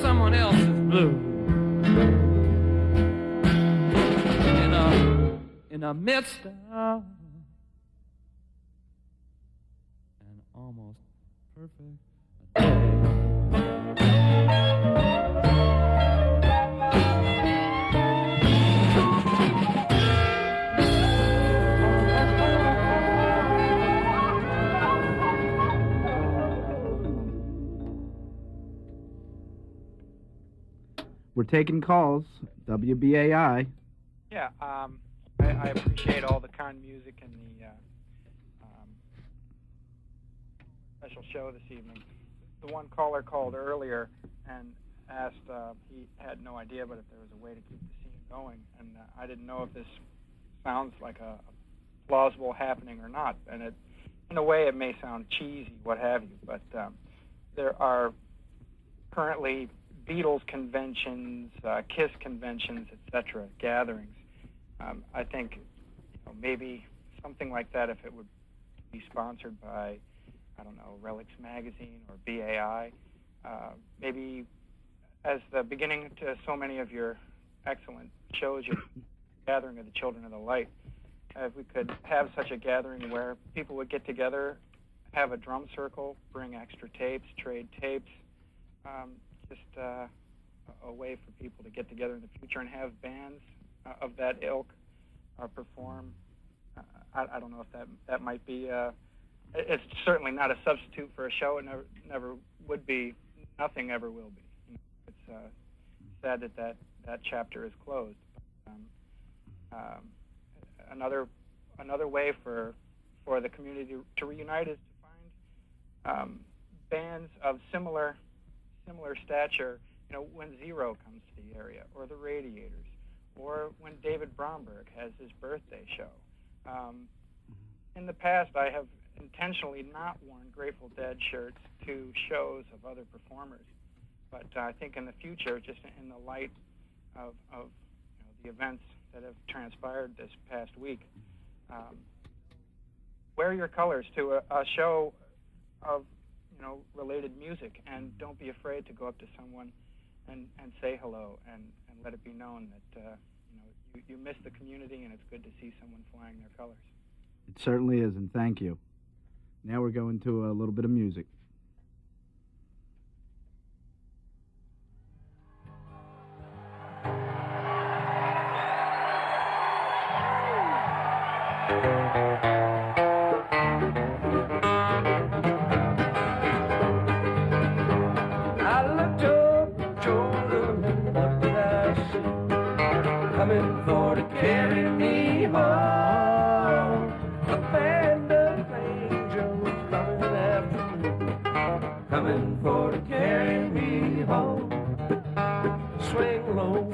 Someone else's blue in the midst of an almost perfect day. We're taking calls. WBAI. Yeah, I appreciate all the kind music and the special show this evening. The one caller called earlier and asked, he had no idea, but if there was a way to keep the scene going. And I didn't know if this sounds like a plausible happening or not. And it, in a way, it may sound cheesy, what have you, but there are currently Beatles conventions, KISS conventions, etc., gatherings. I think maybe something like that, if it would be sponsored by, I don't know, Relics Magazine or BAI, maybe as the beginning to so many of your excellent shows, your Gathering of the Children of the Light, if we could have such a gathering where people would get together, have a drum circle, bring extra tapes, trade tapes, just a way for people to get together in the future and have bands of that ilk perform. I don't know if that might be, it's certainly not a substitute for a show. It never would be. Nothing ever will be. It's sad that chapter is closed. Another way for the community to reunite is to find bands of similar stature. When Zero comes to the area, or the Radiators, or when David Bromberg has his birthday show. In the past, I have intentionally not worn Grateful Dead shirts to shows of other performers, but I think in the future, just in the light of the events that have transpired this past week, wear your colors to a show of related music, and don't be afraid to go up to someone and say hello, and let it be known that you miss the community, and it's good to see someone flying their colors. It certainly is, and thank you. Now we're going to a little bit of music. I looked up Jordan, and what did I see? Coming for to carry me home. A band of angels coming after me, coming for to carry me home. Swing low,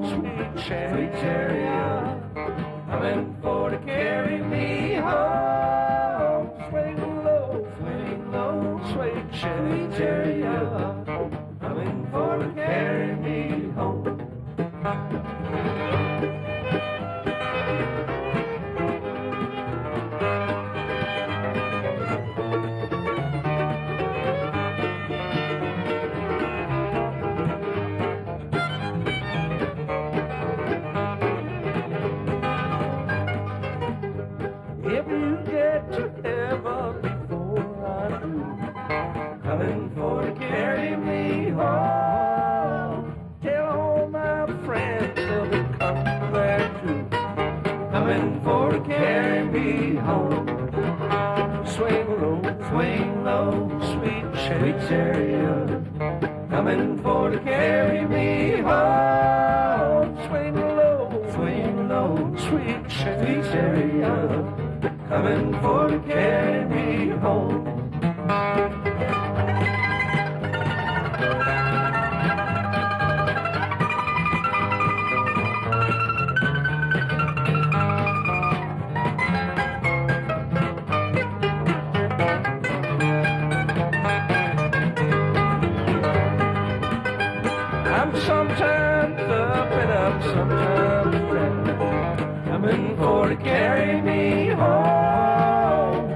sweet chariot, coming for to carry me home. Swing low, sweet chariot, coming for to carry me home. If you get to heaven before I do, coming for to carry me home. Tell all my friends they'll be coming there too, coming for to carry me home. Swing low, sweet chariot, coming for to carry me home. Swing low, sweet chariot, coming for to carry me home. I'm sometimes up and up, sometimes down, coming for to carry me home.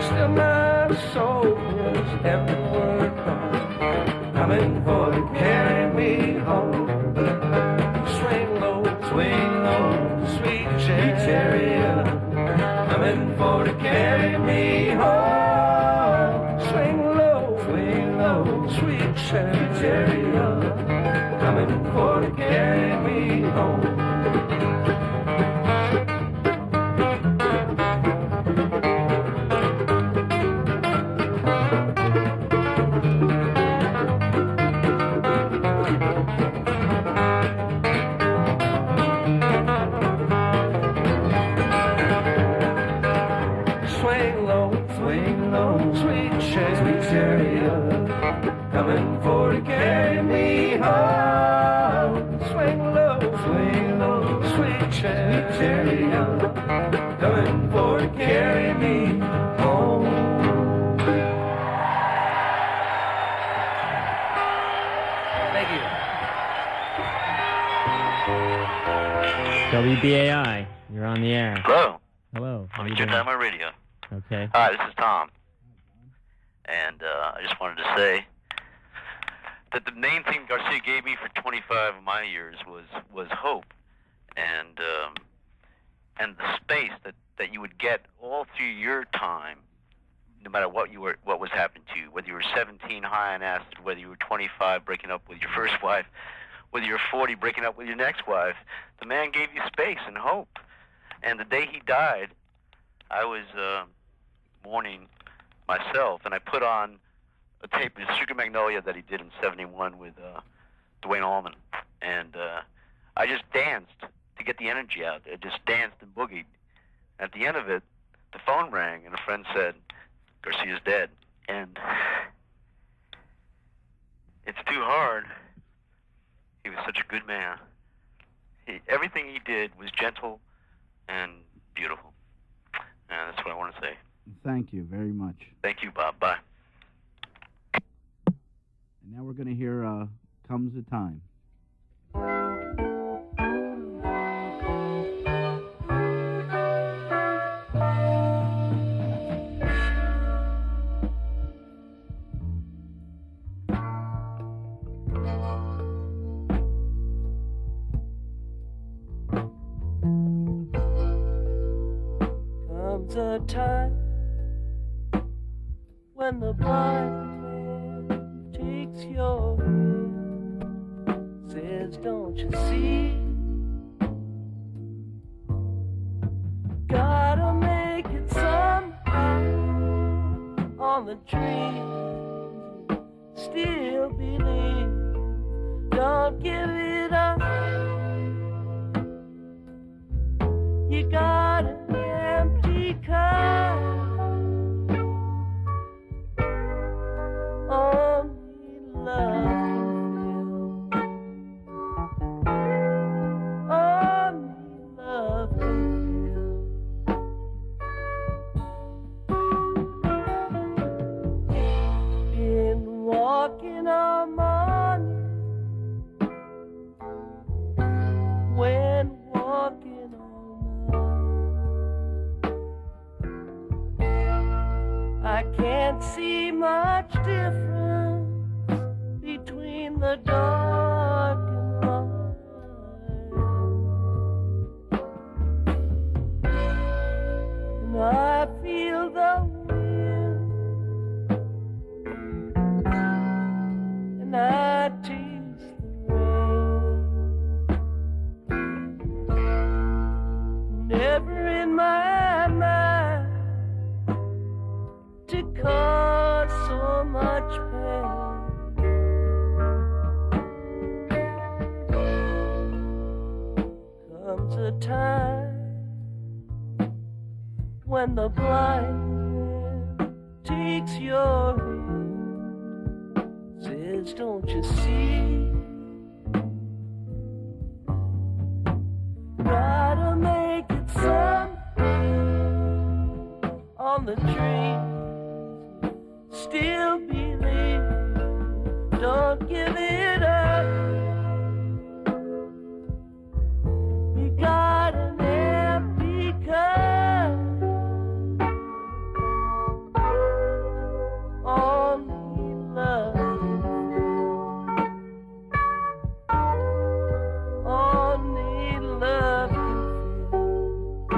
Still my soul is heavenward bound, coming for to carry me home. Swing low, sweet chariot, coming for to carry me home. Swing low, sweet chariot, coming for to carry me home. Swing low, sweet chariot, coming for to carry me home. Swing low, sweet chariot, coming for to carry me home. WBAI, you're on the air. Hello. Hello. How Let you me turn doing? down my radio. Okay. Hi, this is Tom. And I just wanted to say that the main thing Garcia gave me for 25 of my years was hope, and the space that you would get all through your time, no matter what was happening to you, whether you were 17 high on acid, whether you were 25 breaking up with your first wife, whether you're 40 breaking up with your next wife. The man gave you space and hope. And the day he died, I was mourning myself, and I put on a tape of Sugar Magnolia that he did in '71 with Duane Allman, and I just danced to get the energy out. I just danced and boogied. At the end of it, the phone rang, and a friend said, "Garcia's dead." And it's too hard. He was such a good man. Everything he did was gentle and beautiful. And that's what I want to say. Thank you very much. Thank you, Bob. Bye. And now we're going to hear Comes a Time. Comes a time when the blind man takes your hand, says, "Don't you see? Gotta make it somehow on the tree. Still believe, don't give it up. You got an empty cup. Only love can fill. Only love can fill. Been walking all morning. When walking I can't see much difference between the dark and light. And I feel the wind, and I taste the rain. Never in my mind to cause so much pain. Comes a time when the blind man takes your hand, says, "Don't you see? Gotta make it somehow on the tree. Still believe, don't give it up. You got an empty cup. Only love can fill. Only love can fill.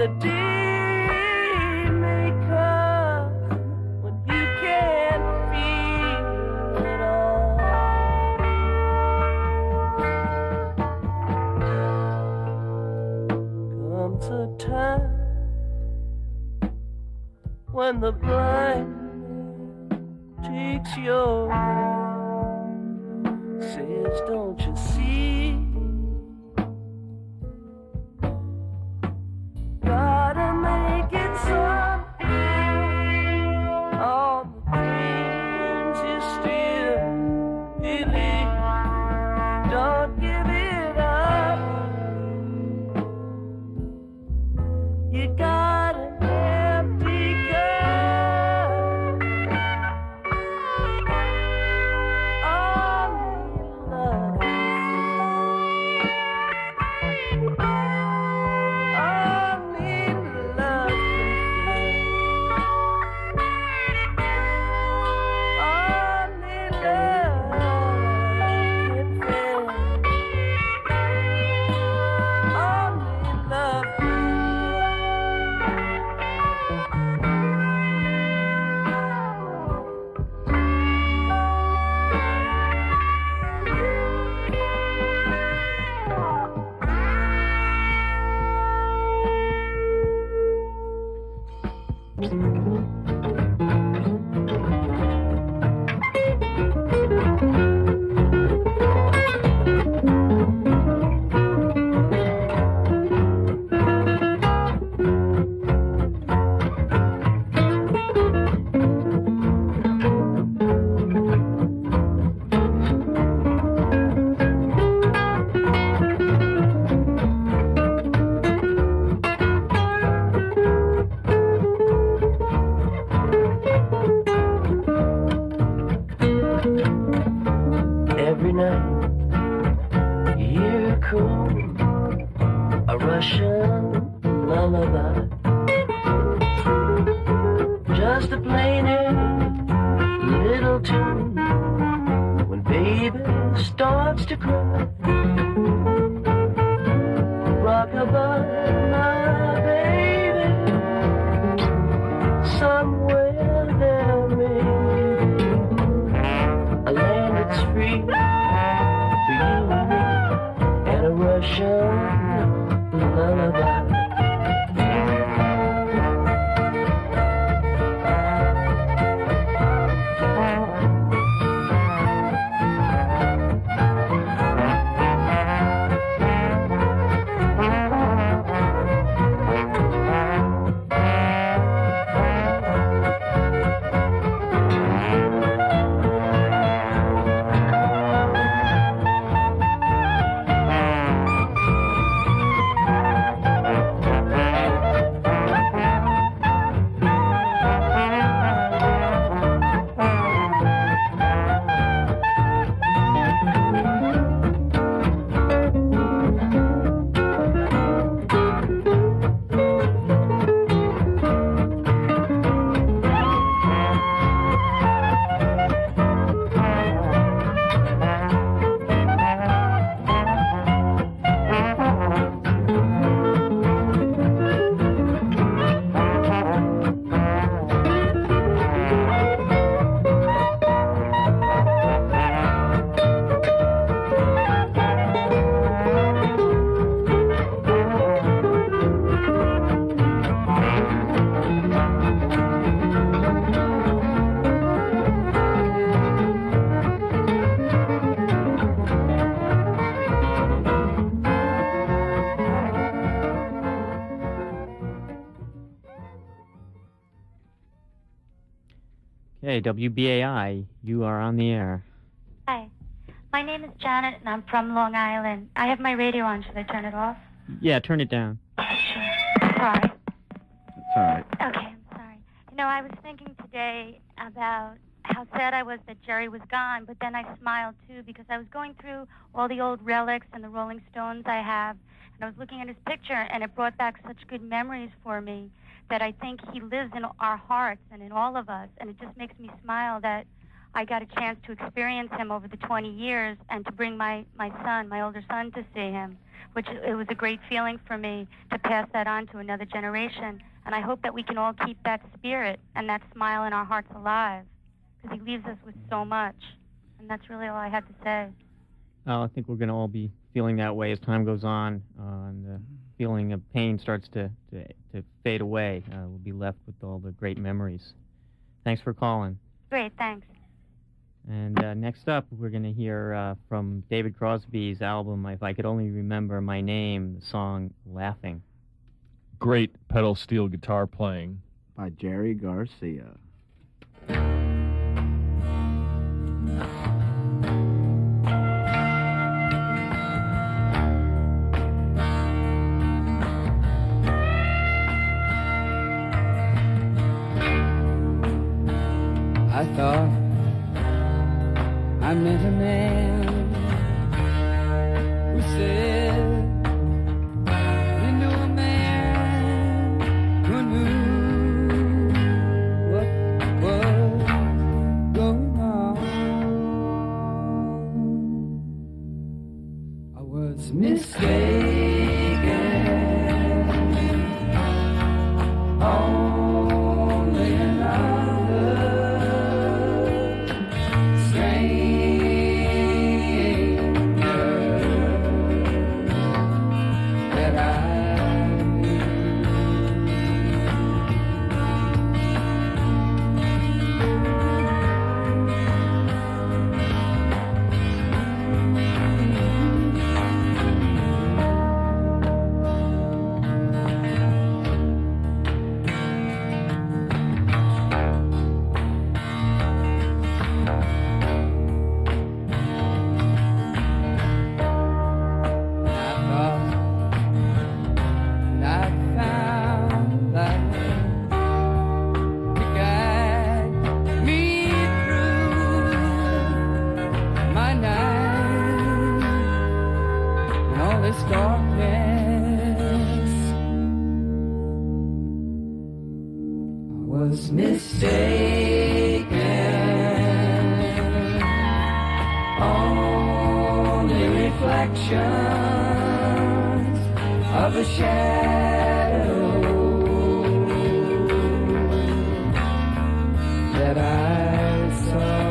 the day may come when you can't feel it all. Comes a time when the blind takes your hand, says, don't you see? Gotta make it someday. All the dreams you still believe, don't give it up. You got an empty cup. Only love can fill. Only love can fill. Only love can fill. Only love can every night you hear a cool, a Russian lullaby. Just a plain little tune when baby starts to cry. Rockabye, my baby, somewhere there may be a land that's free for you and me, and a Russian lullaby. Hey, WBAI, you are on the air. Hi. My name is Janet, and I'm from Long Island. I have my radio on. Should I turn it off? Yeah, turn it down. Sorry. It's all right. Okay, I'm sorry. You know, I was thinking today about how sad I was that Jerry was gone, but then I smiled, too, because I was going through all the old relics and the Rolling Stones I have, and I was looking at his picture, and it brought back such good memories for me that I think he lives in our hearts and in all of us, and it just makes me smile that I got a chance to experience him over the 20 years and to bring my son, my older son, to see him. which it was a great feeling for me to pass that on to another generation. And I hope that we can all keep that spirit and that smile in our hearts alive, because he leaves us with so much. And that's really all I had to say. I think we're going to all be feeling that way as time goes on, and the feeling of pain starts to fade away. We'll be left with all the great memories. Thanks for calling. Great, thanks. And next up, we're going to hear from David Crosby's album, If I Could Only Remember My Name, the song Laughing. Great pedal steel guitar playing by Jerry Garcia. I thought I met a man who said he knew a man who knew what was going on. I was mistaken, only another of a shadow that I saw.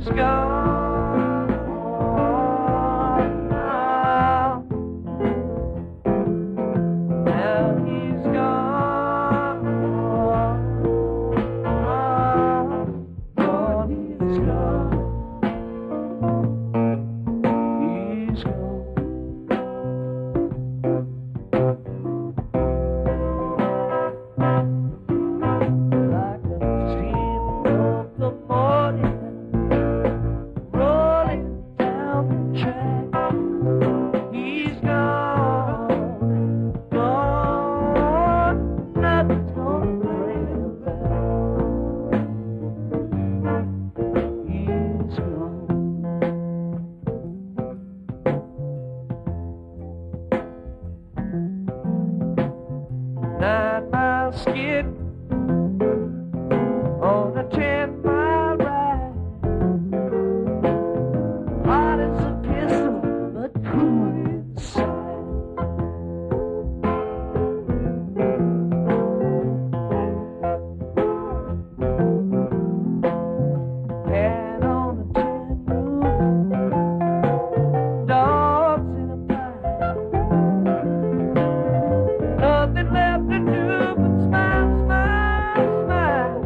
he's gone now. Now he's gone. Lord, he's gone. He's gone. Like a stream of the morning, rolling down the track. He's gone, gone. Nothing's gonna bring him back. He's gone. 9-mile skid on a 10-mile ride. Hot as a pistol, but cool inside. And on the tin roof, dogs in a pile. Nothing left to do but smile, smile, smile.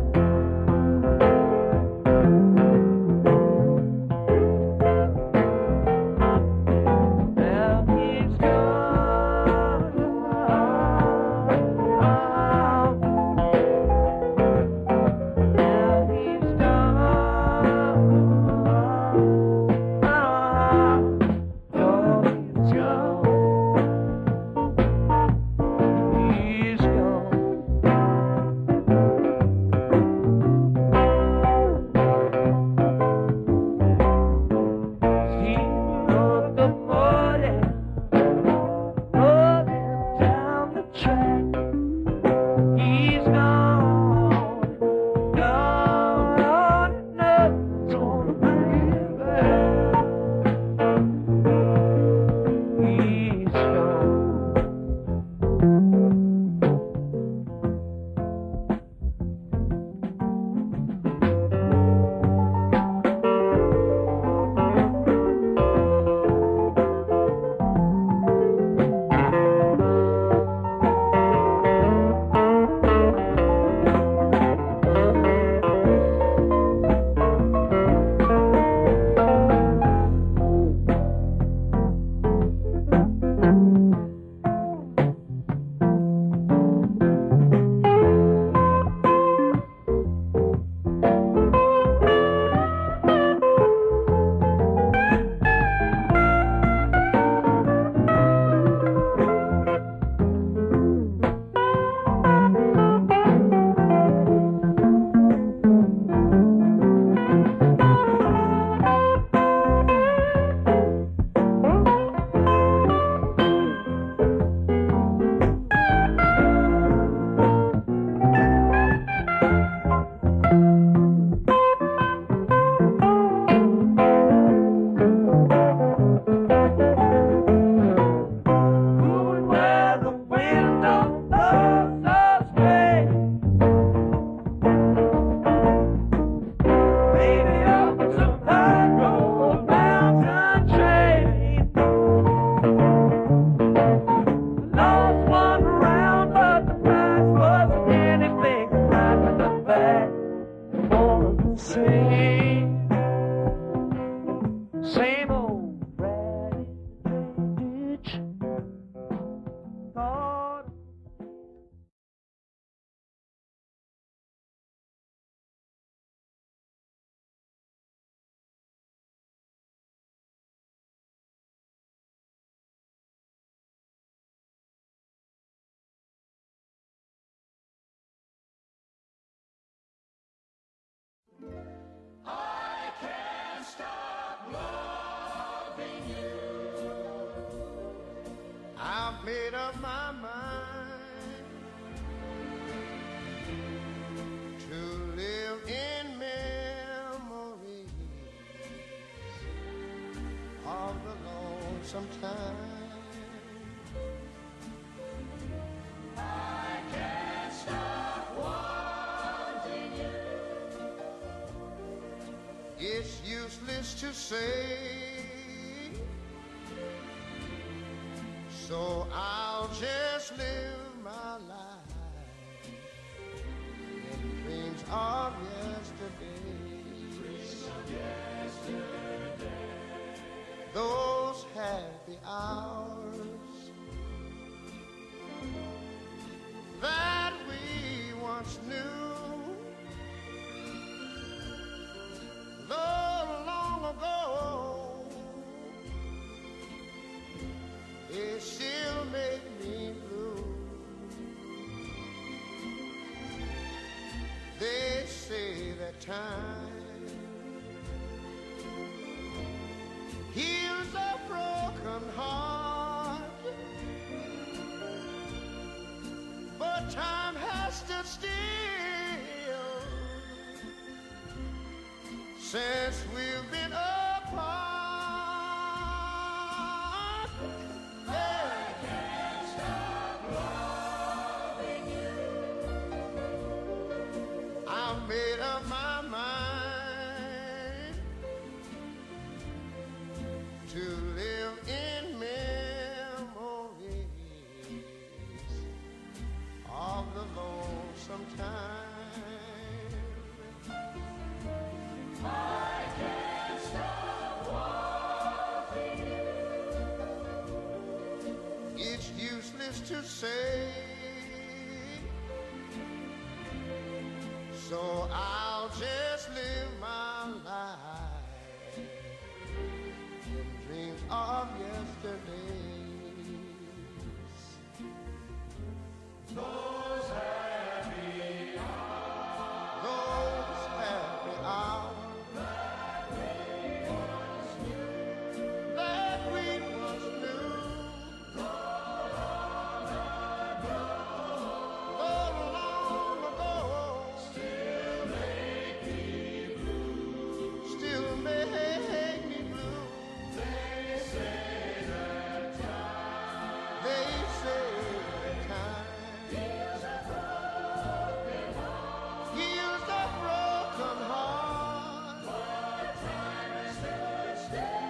Now he's gone. Now he's gone. Oh, he's gone. He's gone. He rode the morning, rolling down the track. He's gone, gone, and nothing's gonna bring him back. He's gone. Moving where the wind don't blow so straight. Baby, up some high road mountain train. Lost one round, but the price wasn't anything right with the back. More of the same, same old ratty ditch. Thought I can't stop loving you. I've made up my mind to live in memories of the lonesome time. I can't stop wanting you. It's useless to say, so I'll just live my life in dreams of yesterday. Those happy hours that we once knew, though long ago, they still make me blue. They say that time heals a broken heart, but time has stood still since we've been apart. I can't stop loving you. I've made up my mind to live in memories of the lonesome time. I can't stop wanting you. It's useless to say, so I'll just live my life in dreams of yesterdays. Those happy hours, those happy hours that we once knew, oh, long ago, still make me blue, still make me blue. They say that time heals a broken heart, but time has stood still.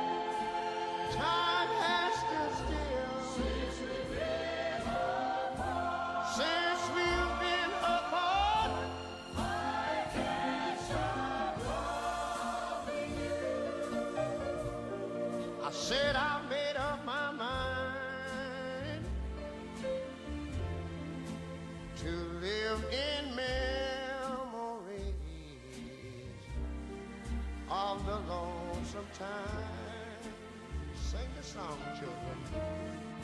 Time has stood still since we've been apart. Since we've been apart, I can't stop loving you. I said I made up my mind to live in memories of the lonesome time. Sing the song, children.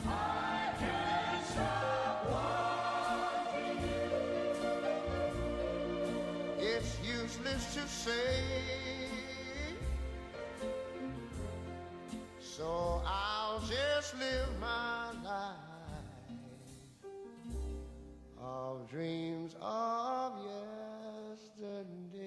I can't stop wanting you. It's useless to say, so I'll just live my life of dreams of yesterday.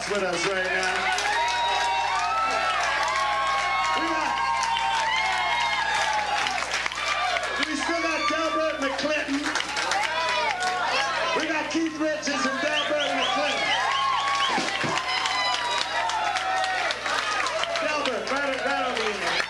Delbert's with us right now. We still got Delbert and McClinton. We got Keith Richards and Delbert and McClinton. Delbert, right over here.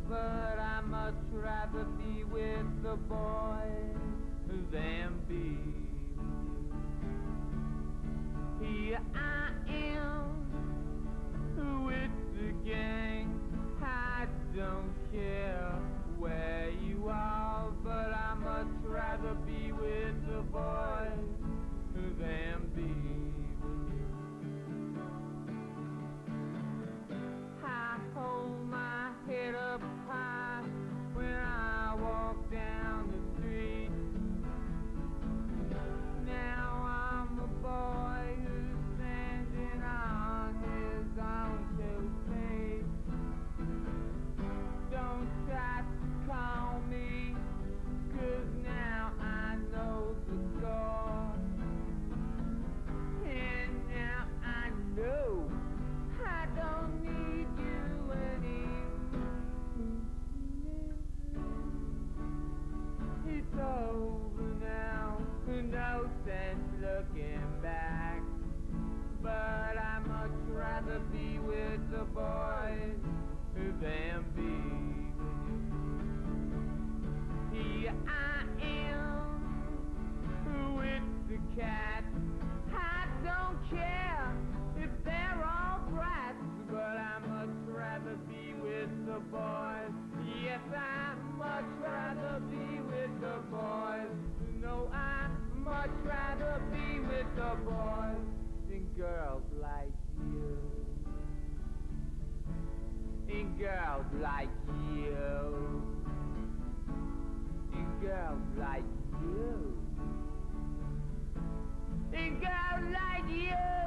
but I much rather be with the boys than be with you. Here I am with the gang. I don't care where you are, but I much rather be with the boys than be with you. I hold my head up high when I walk down the street. Now I'm a boy who's standing on his own two feet. Don't try to call me, 'cause now I know the score. And now I know I don't need you anymore. It's over now, no sense looking back. But I much rather be with the boys than be with you. Here I am with the cat. I don't care if they're all brats, but I much rather be with the boys. Yes, I much rather be with the boys. No, I much rather be with the boys than girls like you. And girls like you. And girls like you. And girls like you.